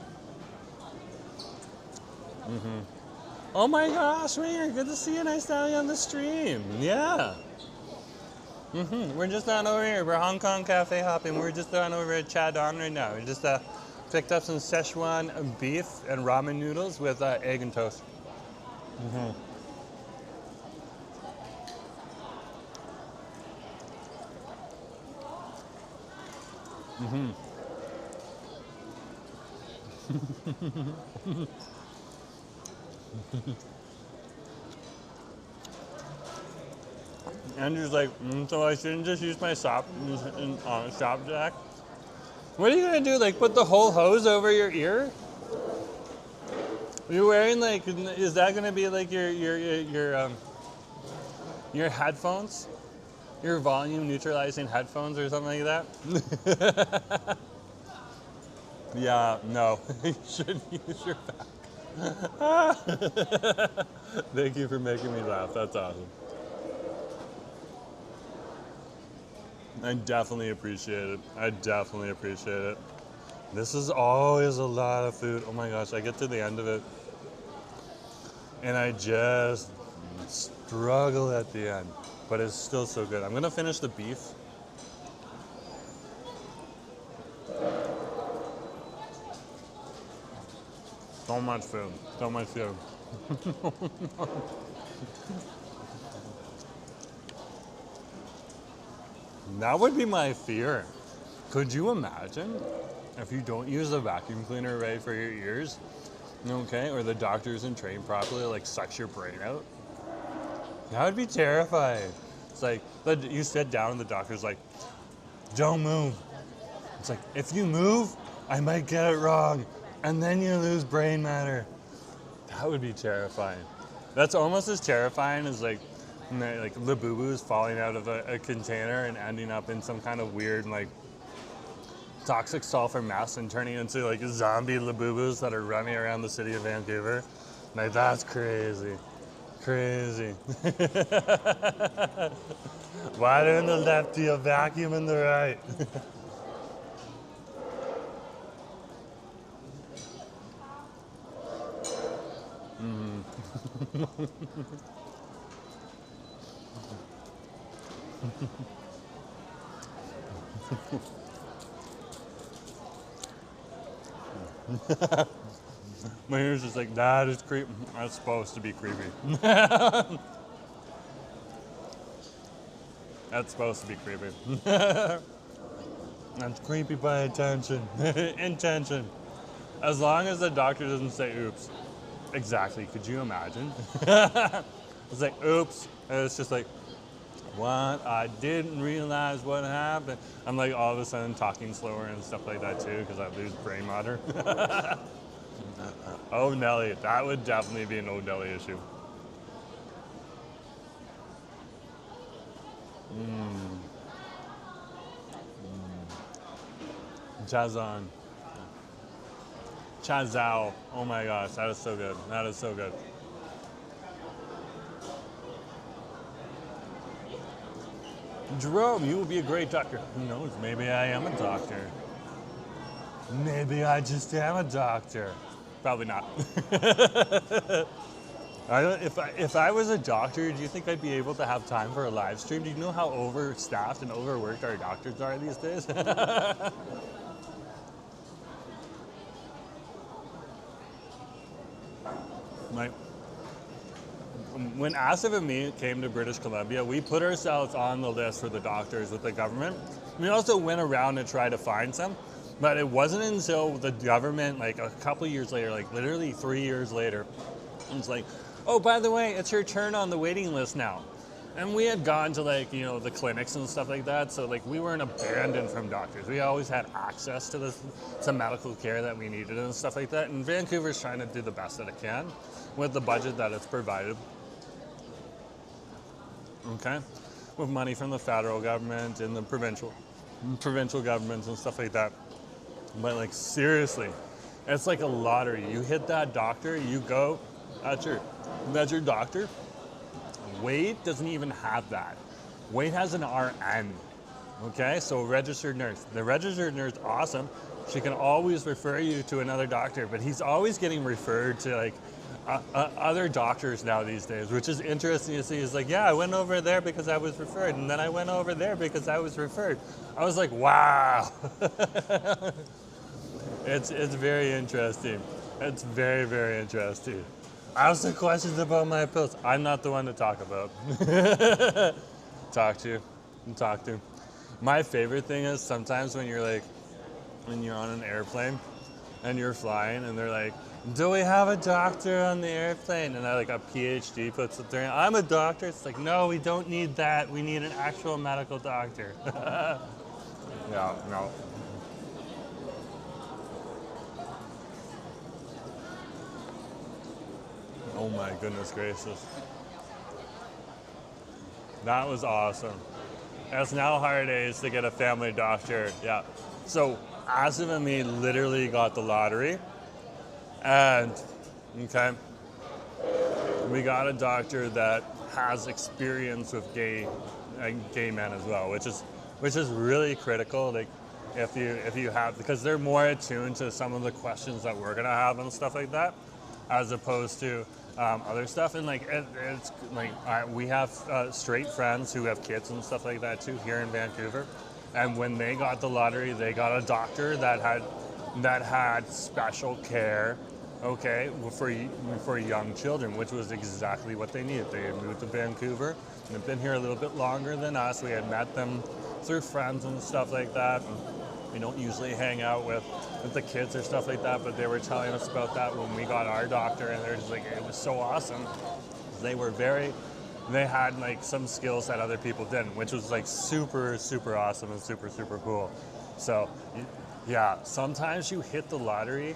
Oh my gosh, Ringer, good to see you. Nice to have you on the stream. Yeah. We're just on over here. We're Hong Kong cafe hopping. We're just on over at Chadong right now. We just picked up some Sichuan beef and ramen noodles with egg and toast. Andrew's like, so I shouldn't just use my shop jack? What are you gonna do? Like, put the whole hose over your ear? You're wearing like, is that gonna be like your headphones? Your volume neutralizing headphones or something like that? Yeah, no, you shouldn't use your back. Thank you for making me laugh. That's awesome. I definitely appreciate it. I definitely appreciate it. This is always a lot of food. Oh my gosh, I get to the end of it and I just struggle at the end, but it's still so good. I'm gonna finish the beef. So much food, so much food. That would be my fear. Could you imagine if you don't use a vacuum cleaner right for your ears, okay, or the doctor isn't trained properly, like sucks your brain out? That would be terrifying. It's like, you sit down and the doctor's like, don't move. It's like, if you move, I might get it wrong, and then you lose brain matter. That would be terrifying. That's almost as terrifying as like Labubu's falling out of a container and ending up in some kind of weird like toxic sulfur mess and turning into like zombie Labubus that are running around the city of Vancouver. Like, that's crazy. Crazy. Water in the left, a vacuum in the right. My ears just like, that is creepy. That's supposed to be creepy. That's supposed to be creepy. That's creepy by intention. Intention. As long as the doctor doesn't say oops. Exactly. Could you imagine? It's like, oops. And it's just like, what? I didn't realize what happened. I'm like all of a sudden talking slower and stuff like that too because I lose brain matter. Oh, Nelly. That would definitely be an old Nelly issue. Chazon. Chazao. Oh my gosh, that is so good. That is so good. Jerome, you will be a great doctor. Who knows? Maybe I am a doctor. Maybe I just am a doctor. Probably not. If I was a doctor, do you think I'd be able to have time for a live stream? Do you know how overstaffed and overworked our doctors are these days? Like, when Asif and me came to British Columbia, we put ourselves on the list for the doctors with the government. We also went around and tried to find some, but it wasn't until the government, like a couple years later, like literally 3 years later, it was like, oh, by the way, it's your turn on the waiting list now. And we had gone to like, you know, the clinics and stuff like that, so like we weren't abandoned from doctors. We always had access to some medical care that we needed and stuff like that. And Vancouver's trying to do the best that it can with the budget that it's provided. Okay, with money from the federal government and the provincial governments and stuff like that. But like seriously, it's like a lottery. You hit that doctor, you go, that's your doctor. Wade doesn't even have that. Wade has an RN. Okay, so registered nurse. The registered nurse, awesome. She can always refer you to another doctor, but he's always getting referred to like other doctors now these days, which is interesting to see. He's like, yeah, I went over there because I was referred, and then I went over there because I was referred. I was like, wow. It's very interesting. It's very, very interesting. Ask the questions about my pills. I'm not the one to talk about. Talk to. My favorite thing is sometimes when you're like, when you're on an airplane and you're flying and they're like, do we have a doctor on the airplane? And like a PhD puts it there. I'm a doctor. It's like, no, we don't need that. We need an actual medical doctor. Yeah, no. Oh my goodness gracious. That was awesome. It's now hard days to get a family doctor. Yeah. So Asif and me literally got the lottery. And, okay, we got a doctor that has experience with gay men as well, which is really critical. Like, if you have, because they're more attuned to some of the questions that we're gonna have and stuff like that, as opposed to other stuff. And like it's like we have straight friends who have kids and stuff like that too here in Vancouver, and when they got the lottery, they got a doctor that had special care. Okay, for young children, which was exactly what they needed. They had moved to Vancouver and have been here a little bit longer than us. We had met them through friends and stuff like that. We don't usually hang out with the kids or stuff like that, but they were telling us about that when we got our doctor, and they're just like, it was so awesome. They had like some skills that other people didn't, which was like super, super awesome and super, super cool. So yeah, sometimes you hit the lottery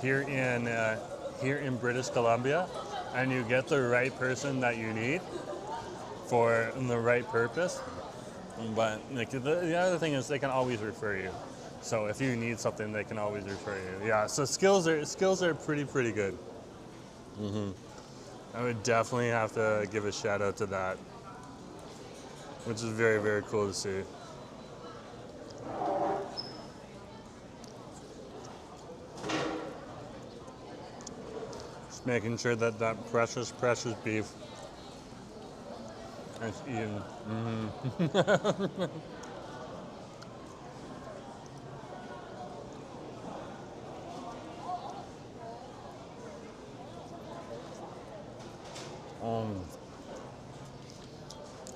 here in British Columbia, and you get the right person that you need for the right purpose. But like, the other thing is they can always refer you. So if you need something, they can always refer you. Yeah. So skills are pretty good. I would definitely have to give a shout out to that, which is very, very cool to see. Making sure that precious beef is eaten.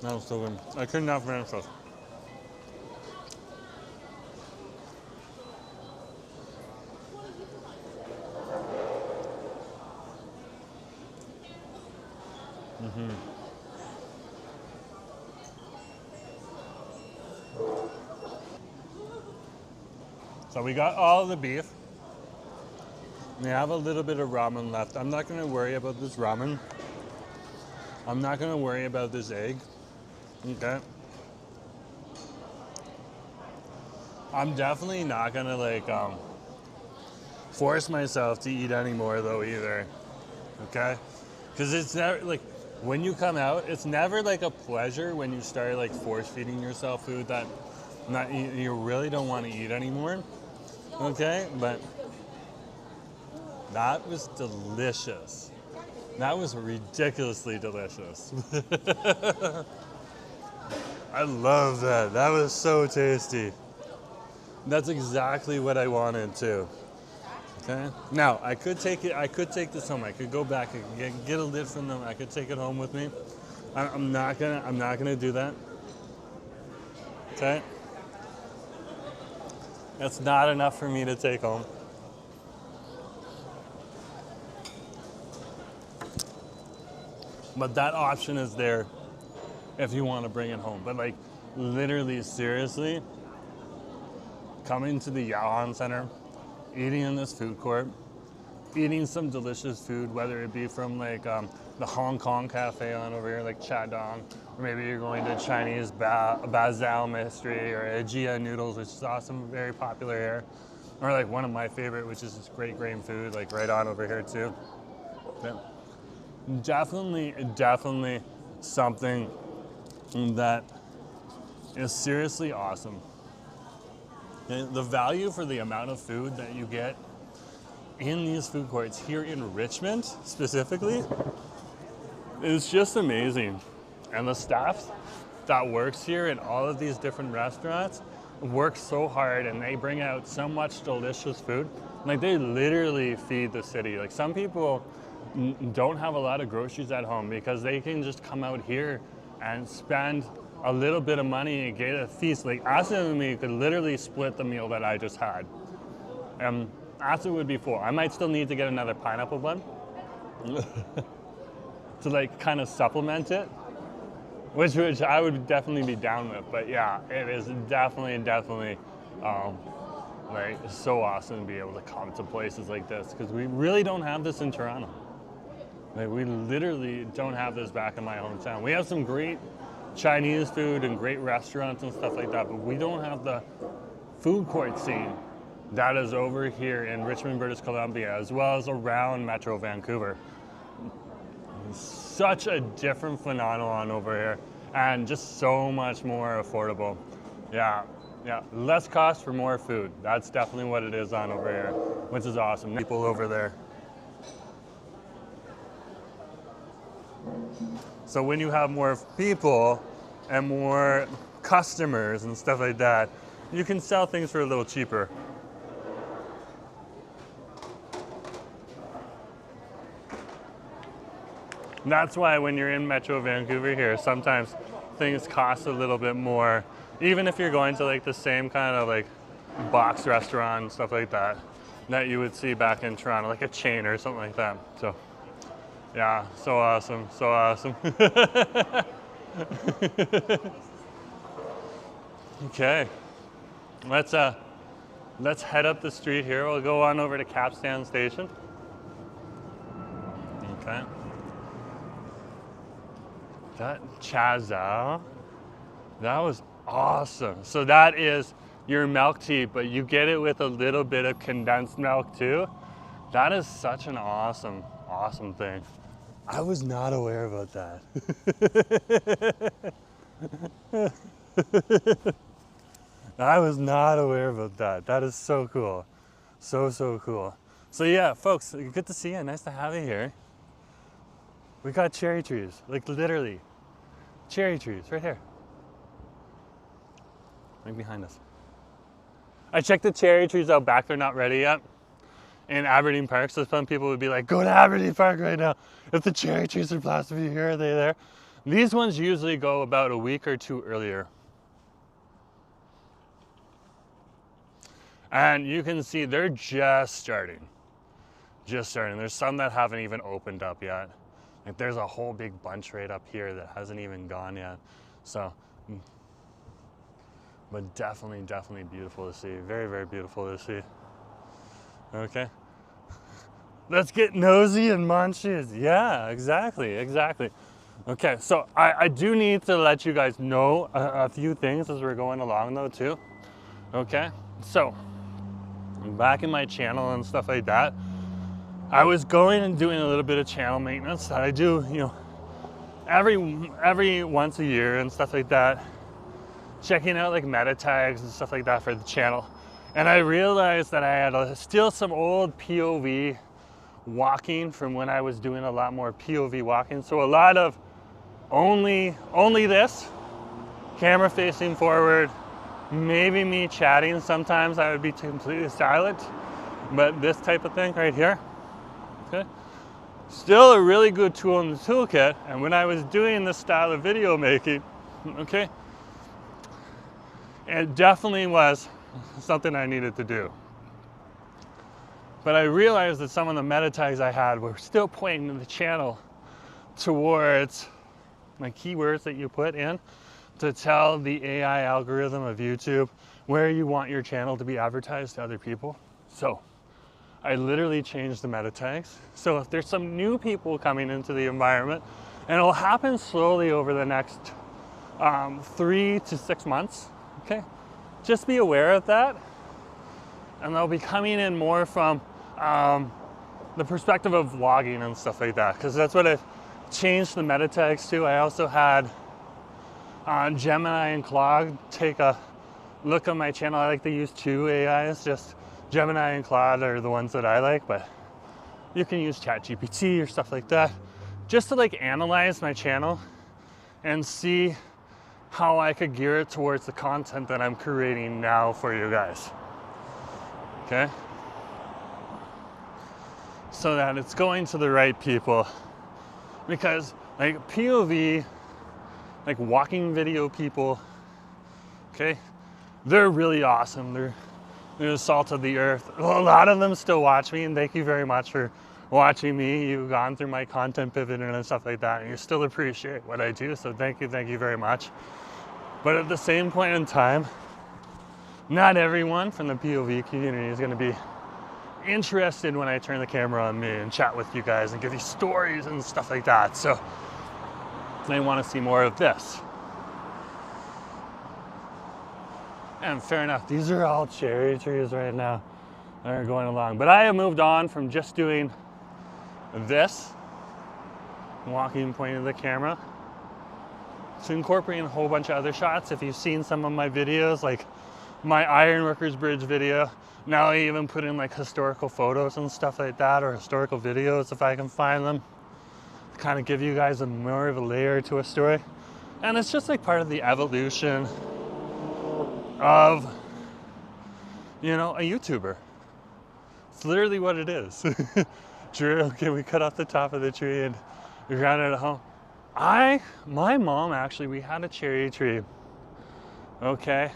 That was so good. I could not finish this. So we got all the beef. We have a little bit of ramen left. I'm not going to worry about this ramen. I'm not going to worry about this egg. Okay. I'm definitely not going to like force myself to eat any more though either. Okay? Because it's never like, when you come out, it's never like a pleasure when you start like force feeding yourself food that you really don't want to eat anymore. Okay, but that was delicious. That was ridiculously delicious. I love that. That was so tasty. That's exactly what I wanted too. Okay. Now I could take this home. I could go back and get a lid from them. I could take it home with me. I'm not gonna do that. Okay. That's not enough for me to take home. But that option is there if you want to bring it home. But like, literally, seriously, coming to the Yaohan Centre, eating in this food court, eating some delicious food, whether it be from like the Hong Kong cafe on over here, like Chadong, or maybe you're going to Chinese Bazao Mystery or Ajia Noodles, which is awesome, very popular here. Or like one of my favorite, which is this great grain food, like right on over here too. But definitely something that is seriously awesome. And the value for the amount of food that you get in these food courts here in Richmond specifically is just amazing. And the staff that works here in all of these different restaurants work so hard, and they bring out so much delicious food. Like, they literally feed the city. Like, some people don't have a lot of groceries at home because they can just come out here and spend a little bit of money and get a feast. Like Asa and me could literally split the meal that I just had. Asa would be full. I might still need to get another pineapple bun to like kind of supplement it, which I would definitely be down with. But yeah, it is definitely like so awesome to be able to come to places like this, because we really don't have this in Toronto. Like we literally don't have this back in my hometown. We have some great Chinese food and great restaurants and stuff like that, but we don't have the food court scene that is over here in Richmond, British Columbia, as well as around Metro Vancouver. It's such a different phenomenon over here, and just so much more affordable. Yeah, less cost for more food. That's definitely what it is on over here, which is awesome. People over there. So when you have more people and more customers and stuff like that, you can sell things for a little cheaper. And that's why when you're in Metro Vancouver here, sometimes things cost a little bit more, even if you're going to like the same kind of like box restaurant and stuff like that, that you would see back in Toronto, like a chain or something like that. So yeah, so awesome, so awesome. Okay, let's head up the street here. We'll go on over to Capstan station. Okay. That chaza, that was awesome. So that is your milk tea, but you get it with a little bit of condensed milk too. That is such an awesome thing. I was not aware about that. I was not aware about that. That is so cool. So cool. So yeah, folks, good to see you. Nice to have you here. We got cherry trees, like literally. Cherry trees, right here. Right behind us. I checked the cherry trees out back, they're not ready yet. In Aberdeen Park, so some people would be like, go to Aberdeen Park right now. If the cherry trees are supposed to be here, are they there? These ones usually go about a week or two earlier. And you can see they're just starting. Just starting. There's some that haven't even opened up yet. Like there's a whole big bunch right up here that hasn't even gone yet. So, but definitely beautiful to see. Very beautiful to see. Okay. Let's get nosy and munchies. Yeah, exactly. Okay, so I do need to let you guys know a few things as we're going along though too. Okay, so back in my channel and stuff like that, I was going and doing a little bit of channel maintenance that I do, you know, every once a year and stuff like that, checking out like meta tags and stuff like that for the channel. And I realized that I had still some old POV walking from when I was doing a lot more POV walking. So a lot of only this, camera facing forward, maybe me chatting. Sometimes I would be completely silent, but this type of thing right here, okay? Still a really good tool in the toolkit. And when I was doing this style of video making, okay, it definitely was something I needed to do. But I realized that some of the meta tags I had were still pointing the channel towards my keywords that you put in to tell the AI algorithm of YouTube where you want your channel to be advertised to other people. So I literally changed the meta tags. So if there's some new people coming into the environment, and it'll happen slowly over the next 3 to 6 months, okay? Just be aware of that. And they'll be coming in more from the perspective of vlogging and stuff like that, because that's what I've changed the meta tags to. I also had Gemini and Claude take a look on my channel. I like to use 2 AIs, just Gemini and Claude are the ones that I like, but you can use ChatGPT or stuff like that, just to like analyze my channel and see how I could gear it towards the content that I'm creating now for you guys. Okay? So that it's going to the right people. Because like POV like walking video people, okay? They're really awesome. They're the salt of the earth. Well, a lot of them still watch me, and thank you very much for watching me. You've gone through my content pivot and stuff like that, and you still appreciate what I do, so thank you very much. But at the same point in time, not everyone from the POV community is gonna be interested when I turn the camera on me and chat with you guys and give you stories and stuff like that. So they want to see more of this. And fair enough, these are all cherry trees right now that are going along. But I have moved on from just doing this, walking, pointing the camera, to incorporating a whole bunch of other shots. If you've seen some of my videos, like my Ironworkers Bridge video, now I even put in like historical photos and stuff like that, or historical videos if I can find them, to kind of give you guys a more of a layer to a story. And it's just like part of the evolution of, you know, a YouTuber. It's literally what it is. Drew, okay, we cut off the top of the tree and we ran it at home. My mom actually, we had a cherry tree, okay,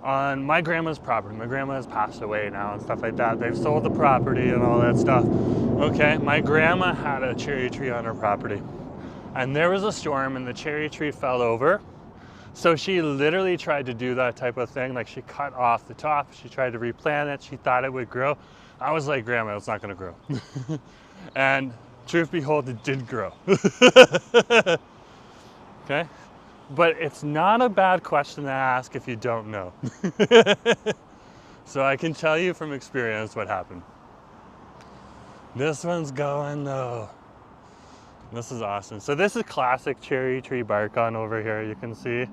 on my grandma's property. My grandma has passed away now and stuff like that. They've sold the property and all that stuff. Okay, my grandma had a cherry tree on her property, and there was a storm and the cherry tree fell over. So she literally tried to do that type of thing. Like, she cut off the top, she tried to replant it, she thought it would grow. I was like, Grandma, it's not gonna grow. And truth behold, it did grow. Okay? But it's not a bad question to ask if you don't know. So I can tell you from experience what happened. This one's going though. This is awesome. So this is classic cherry tree bark on over here. You can see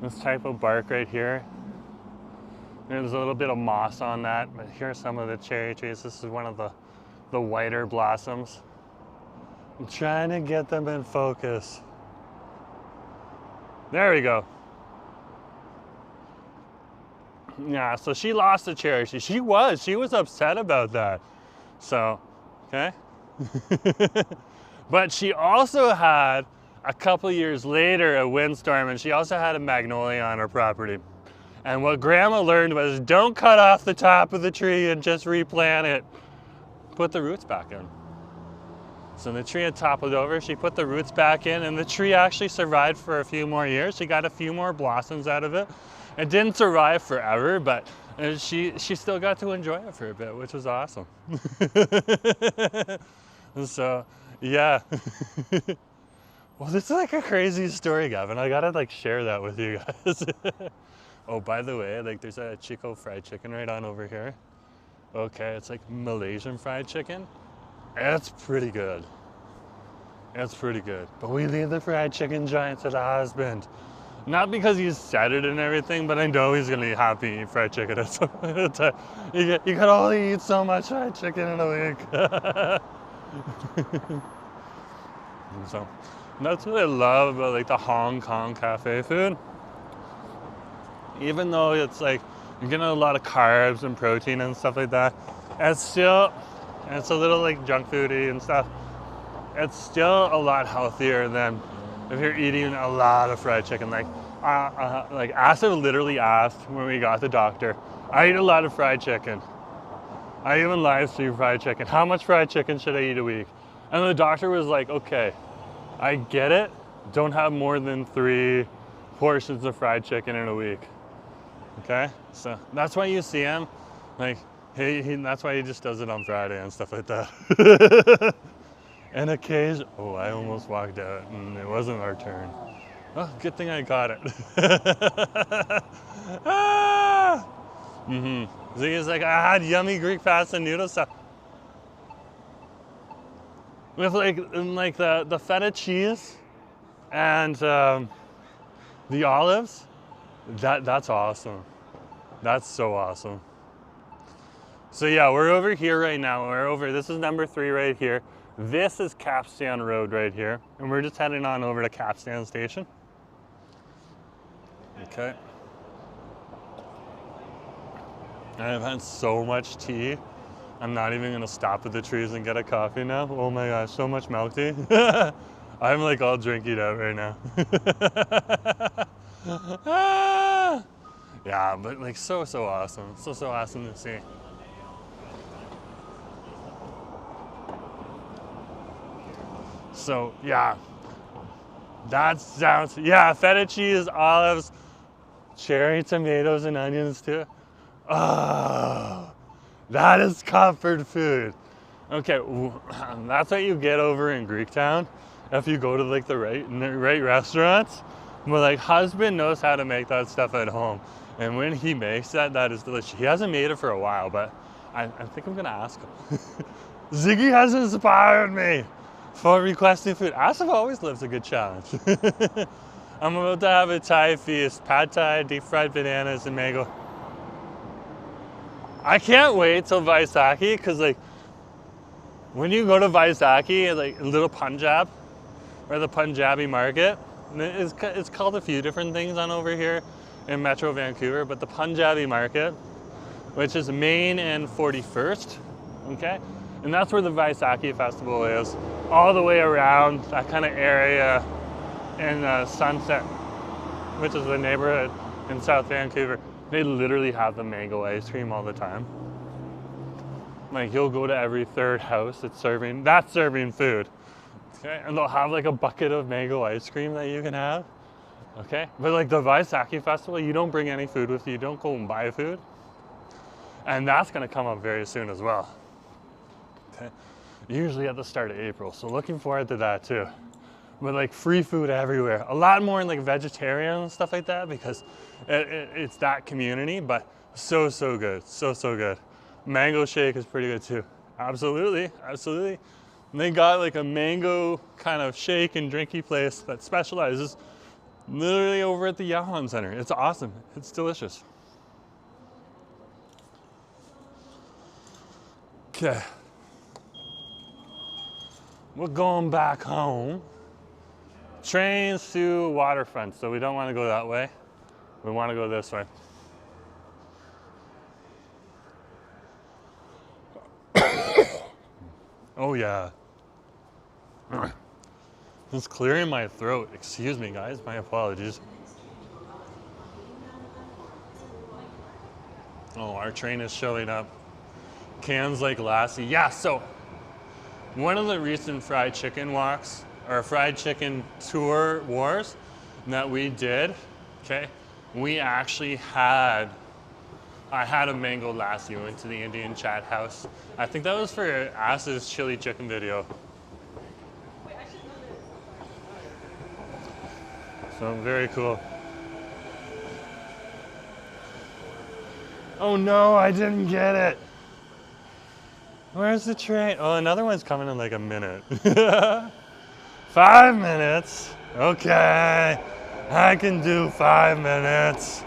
this type of bark right here. There's a little bit of moss on that, but here's some of the cherry trees. This is one of the whiter blossoms. I'm trying to get them in focus. There we go. Yeah, so she lost the cherry tree. She was upset about that. So, okay. But she also had, a couple years later, a windstorm, and she also had a magnolia on her property. And what Grandma learned was, don't cut off the top of the tree and just replant it. Put the roots back in. So the tree had toppled over, she put the roots back in, and the tree actually survived for a few more years. She got a few more blossoms out of it. It didn't survive forever, but she still got to enjoy it for a bit, which was awesome. So, yeah. Well, this is like a crazy story, Gavin. I gotta like share that with you guys. Oh, by the way, like there's a Chico fried chicken right on over here. Okay, it's like Malaysian fried chicken. It's pretty good. It's pretty good. But we leave the fried chicken giant to the husband. Not because he's said it and everything, but I know he's gonna be happy to eat fried chicken at some point in time. You can only eat so much fried chicken in a week. So that's what I love about like the Hong Kong cafe food. Even though it's like you're getting a lot of carbs and protein and stuff like that, it's a little like junk foody and stuff. It's still a lot healthier than if you're eating a lot of fried chicken. Like Asa literally asked when we got the doctor, I eat a lot of fried chicken. I even live stream fried chicken. How much fried chicken should I eat a week? And the doctor was like, okay, I get it. Don't have more than 3 portions of fried chicken in a week. Okay, so that's why you see him, like, that's why he just does it on Friday and stuff like that. And occasion, oh, I almost walked out and it wasn't our turn. Oh, good thing I got it. Ah! So he's like, I had yummy Greek pasta and noodle stuff. With like the feta cheese and the olives. That's awesome. That's so awesome. So yeah, we're over here right now. This is number 3 right here. This is Capstan Road right here. And we're just heading on over to Capstan Station. Okay. I've had so much tea. I'm not even gonna stop at the trees and get a coffee now. Oh my gosh, so much milk tea. I'm like all drinking out right now. Ah! Yeah, but like so awesome. So awesome to see. So yeah, that sounds, yeah, feta cheese, olives, cherry tomatoes and onions too. Oh, that is comfort food. Okay, that's what you get over in Greektown if you go to like the right restaurants. But like husband knows how to make that stuff at home. And when he makes that, that is delicious. He hasn't made it for a while, but I think I'm gonna ask him. Ziggy has inspired me for requesting food. Asif always lives a good challenge. I'm about to have a Thai feast, pad Thai, deep fried bananas and mango. I can't wait till Vaisakhi, because like, when you go to Vaisakhi, like Little Punjab, or the Punjabi market, it's called a few different things on over here in Metro Vancouver, but the Punjabi market, which is Main and 41st, okay? And that's where the Vaisakhi festival is, all the way around that kind of area in Sunset, which is the neighborhood in South Vancouver. They literally have the mango ice cream all the time. Like you'll go to every third house that's serving food. Okay, and they'll have like a bucket of mango ice cream that you can have. Okay, but like the Vaisakhi festival, you don't bring any food with you. You don't go and buy food. And that's gonna come up very soon as well. Okay, usually at the start of April. So looking forward to that too. But like free food everywhere. A lot more in like vegetarian and stuff like that because it's that community, but so good, so good. Mango shake is pretty good too. Absolutely. And they got like a mango kind of shake and drinky place that specializes literally over at the Yaohan Centre. It's awesome. It's delicious. Okay. We're going back home. Trains to waterfront, so we don't want to go that way. We want to go this way. Oh yeah. It's clearing my throat. Excuse me guys, my apologies. Oh, our train is showing up. Cans like Lassie. Yeah, so one of the recent fried chicken walks, or fried chicken tour wars that we did, okay, we actually had, I had a mango lassi. We went to the Indian chat house. I think that was for As's chili chicken video. So very cool. Oh no, I didn't get it. Where's the train? Oh, another one's coming in like a minute. 5 minutes. Okay, I can do 5 minutes.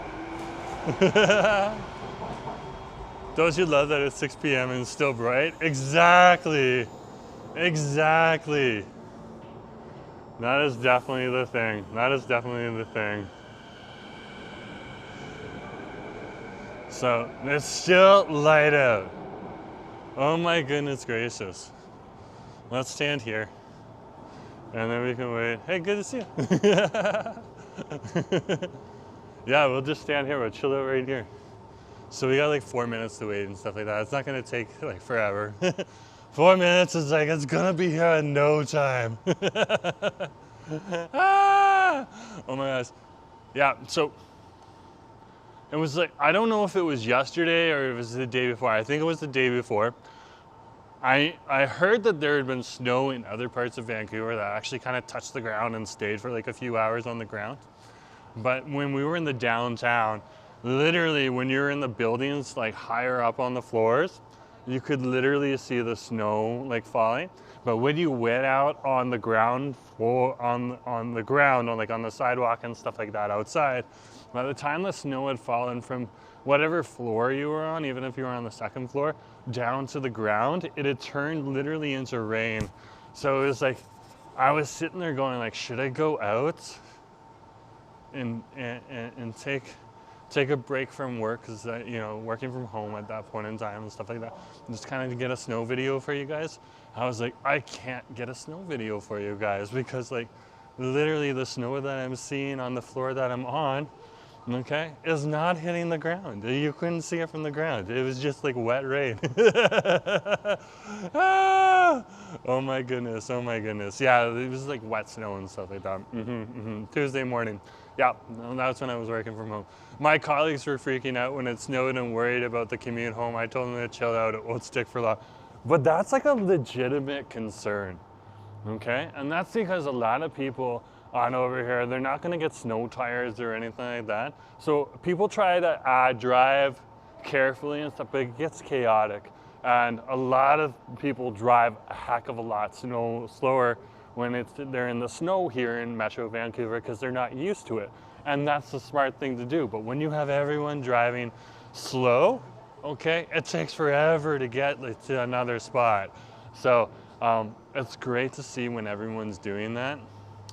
Don't you love that it's 6 p.m. and it's still bright? Exactly. Exactly. That is definitely the thing. That is definitely the thing. So it's still light out. Oh my goodness gracious. Let's stand here. And then we can wait. Hey, good to see you. Yeah, we'll just stand here. We'll chill out right here. So we got like 4 minutes to wait and stuff like that. It's not gonna take like forever. 4 minutes is like, it's gonna be here in no time. Ah! Oh my gosh. Yeah, so it was like, I don't know if it was yesterday or it was the day before. I think it was the day before. I heard that there had been snow in other parts of Vancouver that actually kind of touched the ground and stayed for like a few hours on the ground. But when we were in the downtown, literally when you're in the buildings like higher up on the floors, you could literally see the snow like falling. But when you went out on the ground floor, on the ground, on the sidewalk and stuff like that outside, by the time the snow had fallen from whatever floor you were on, even if you were on the second floor, down to the ground, it had turned literally into rain. So it was like, I was sitting there going like, should I go out and take a break from work because you know, working from home at that point in time and stuff like that, just kind of get a snow video for you guys. I was like, I can't get a snow video for you guys because like literally the snow that I'm seeing on the floor that I'm on, okay, is not hitting the ground. You couldn't see it from the ground. It was just like wet rain. Ah! Oh my goodness, oh my goodness. Yeah, it was like wet snow and stuff like that. Tuesday morning. Yeah, that's when I was working from home. My colleagues were freaking out when it snowed and worried about the commute home. I told them to chill out, it won't stick for long. But that's like a legitimate concern, okay? And that's because a lot of people on over here, they're not gonna get snow tires or anything like that. So people try to drive carefully and stuff, but it gets chaotic. And a lot of people drive a heck of a lot slower when they're in the snow here in Metro Vancouver because they're not used to it. And that's the smart thing to do. But when you have everyone driving slow, okay, it takes forever to get to another spot. So it's great to see when everyone's doing that.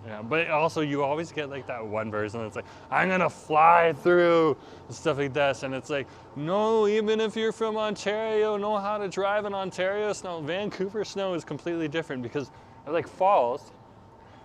Yeah, but also you always get like that one person that's like, I'm gonna fly through and stuff like this. And it's like, no, even if you're from Ontario, know how to drive in Ontario snow. Vancouver snow is completely different because it like falls,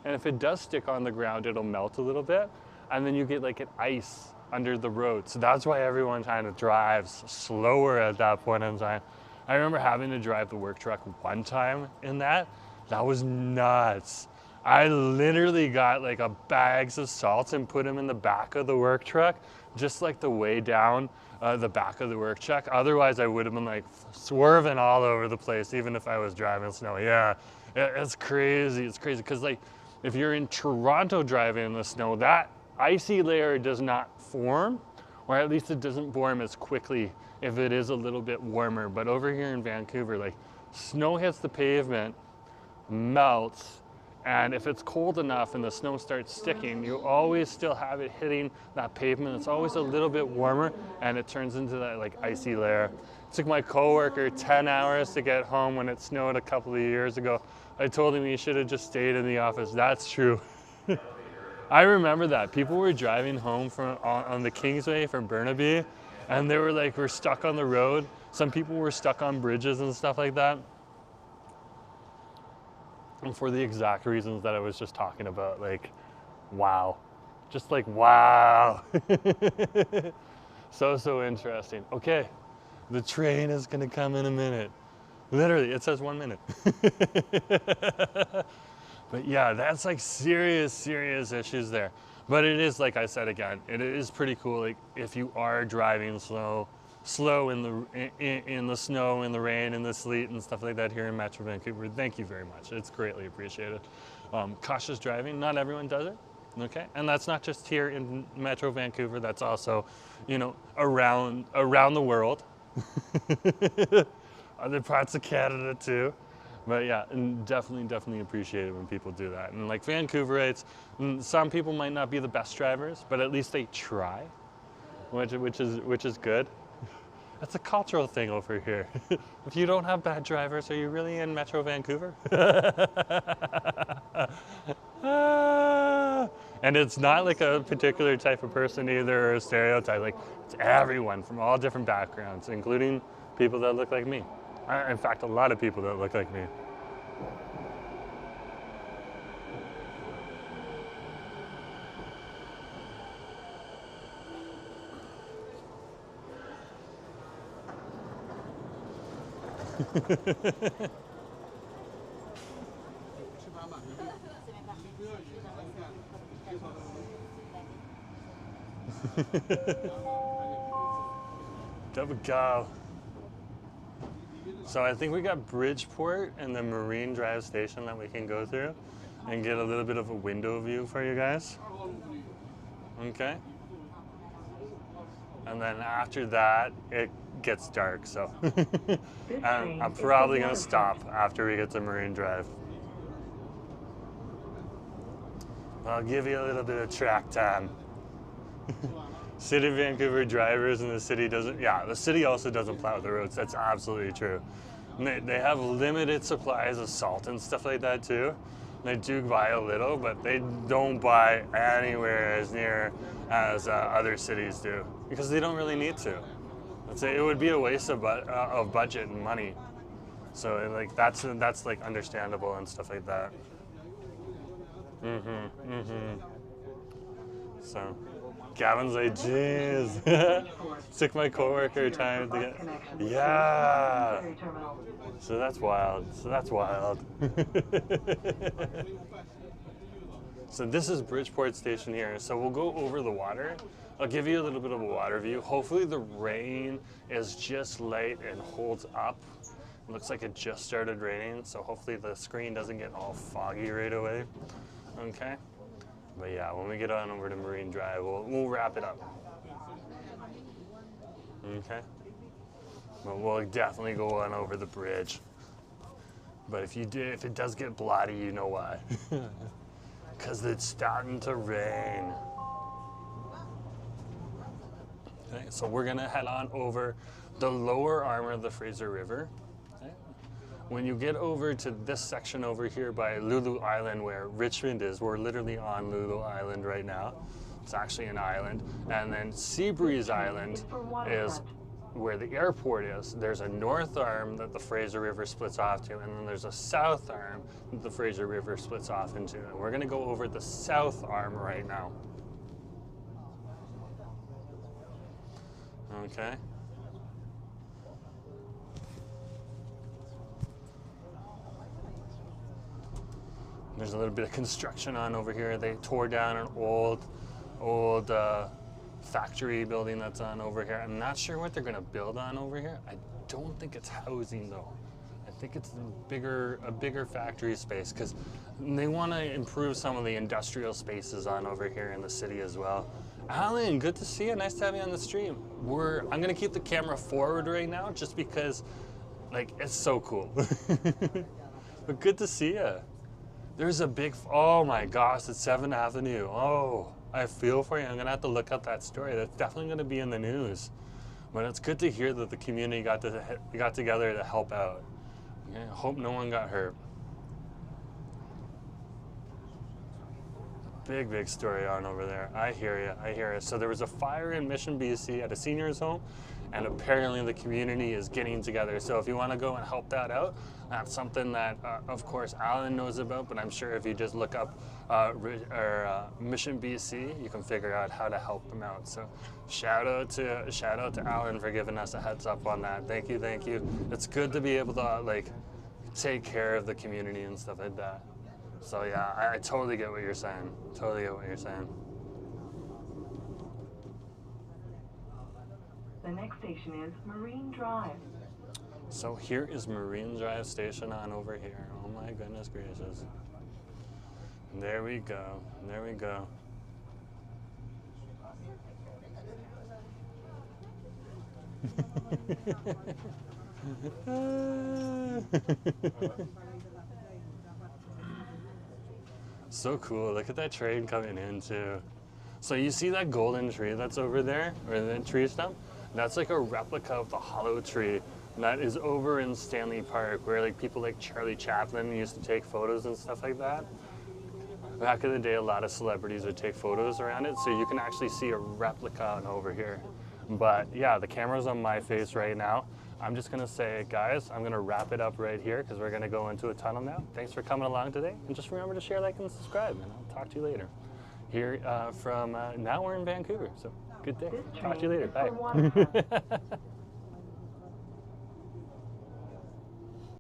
and if it does stick on the ground, it'll melt a little bit, and then you get like an ice under the road. So that's why everyone kind of drives slower at that point in time. I remember having to drive the work truck one time in that. That was nuts. I literally got like bags of salts and put them in the back of the work truck, just like the way down the back of the work truck. Otherwise, I would have been like swerving all over the place, even if I was driving snow. Yeah, it's crazy. It's crazy because like if you're in Toronto driving in the snow, that icy layer does not form, or at least it doesn't form as quickly if it is a little bit warmer. But over here in Vancouver, like snow hits the pavement, melts, and if it's cold enough and the snow starts sticking, you always still have it hitting that pavement. It's always a little bit warmer and it turns into that like icy layer. It took my coworker 10 hours to get home when it snowed a couple of years ago. I told him he should have just stayed in the office. That's true. I remember that. People were driving home on the Kingsway from Burnaby, and they were like, we're stuck on the road. Some people were stuck on bridges and stuff like that. And for the exact reasons that I was just talking about, like, wow. Just like, wow. So interesting. Okay, the train is gonna come in a minute. Literally, it says 1 minute. But yeah, that's like serious issues there. But it is, like I said again, it is pretty cool. Like if you are driving slow in the snow, in the rain, in the sleet and stuff like that here in Metro Vancouver, thank you very much. It's greatly appreciated. Cautious driving, not everyone does it, okay? And that's not just here in Metro Vancouver, that's also, you know, around the world. Other parts of Canada too. But yeah, and definitely appreciate it when people do that. And like Vancouverites, some people might not be the best drivers, but at least they try, which is good. That's a cultural thing over here. If you don't have bad drivers, are you really in Metro Vancouver? And it's not like a particular type of person either, or a stereotype. Like it's everyone from all different backgrounds, including people that look like me. In fact, a lot of people that look like me. There we go. So I think we got Bridgeport and the Marine Drive station that we can go through and get a little bit of a window view for you guys. Okay. And then after that, it gets dark, so I'm probably gonna stop after we get to Marine Drive. I'll give you a little bit of track time. City of Vancouver drivers in the city the city also doesn't plow the roads. That's absolutely true. And they have limited supplies of salt and stuff like that too. They do buy a little, but they don't buy anywhere as near as other cities do. because they don't really need to. It would be a waste of budget and money. So like that's like understandable and stuff like that. So Gavin's like, jeez. Took my coworker time to get. Yeah. So that's wild. So this is Bridgeport Station here. So we'll go over the water. I'll give you a little bit of a water view. Hopefully the rain is just light and holds up. It looks like it just started raining, so hopefully the screen doesn't get all foggy right away. Okay. But yeah, when we get on over to Marine Drive, we'll wrap it up. Okay. But we'll definitely go on over the bridge. But if it does get blotty, you know why. Because it's starting to rain. Okay, so we're gonna head on over the lower arm of the Fraser River. Okay. When you get over to this section over here by Lulu Island where Richmond is, we're literally on Lulu Island right now. It's actually an island. And then Seabreeze Island is where the airport is. There's a north arm that the Fraser River splits off to, and then there's a south arm that the Fraser River splits off into. And we're gonna go over the south arm right now. Okay. There's a little bit of construction on over here. They tore down an old factory building that's on over here. I'm not sure what they're gonna build on over here. I don't think it's housing though. I think it's a bigger factory space because they want to improve some of the industrial spaces on over here in the city as well. Alan, good to see you. Nice to have you on the stream. I'm gonna keep the camera forward right now just because, like, it's so cool. But good to see you. There's a big. Oh my gosh, it's 7th Avenue. Oh, I feel for you. I'm gonna have to look up that story. That's definitely gonna be in the news. But it's good to hear that the community got together to help out. Yeah, I hope no one got hurt. Big story on over there. I hear you. So there was a fire in Mission, BC at a seniors home, and apparently the community is getting together. So if you want to go and help that out, that's something that, of course, Alan knows about, but I'm sure if you just look up Mission, BC, you can figure out how to help them out. So shout out to Alan for giving us a heads up on that. Thank you. It's good to be able to, like, take care of the community and stuff like that. So yeah, I totally get what you're saying. The next station is Marine Drive. So here is Marine Drive Station on over here. Oh my goodness gracious. There we go. So cool. Look at that train coming in too. So you see that golden tree that's over there, or the tree stump? That's like a replica of the hollow tree that is over in Stanley Park, where like people like Charlie Chaplin used to take photos and stuff like that. Back in the day, a lot of celebrities would take photos around it, so you can actually see a replica on over here. But yeah, the camera's on my face right now. I'm just gonna say, guys, I'm gonna wrap it up right here because we're gonna go into a tunnel now. Thanks for coming along today, and just remember to share, like, and subscribe, and I'll talk to you later. Here now we're in Vancouver, so good day. Talk to you later. Bye.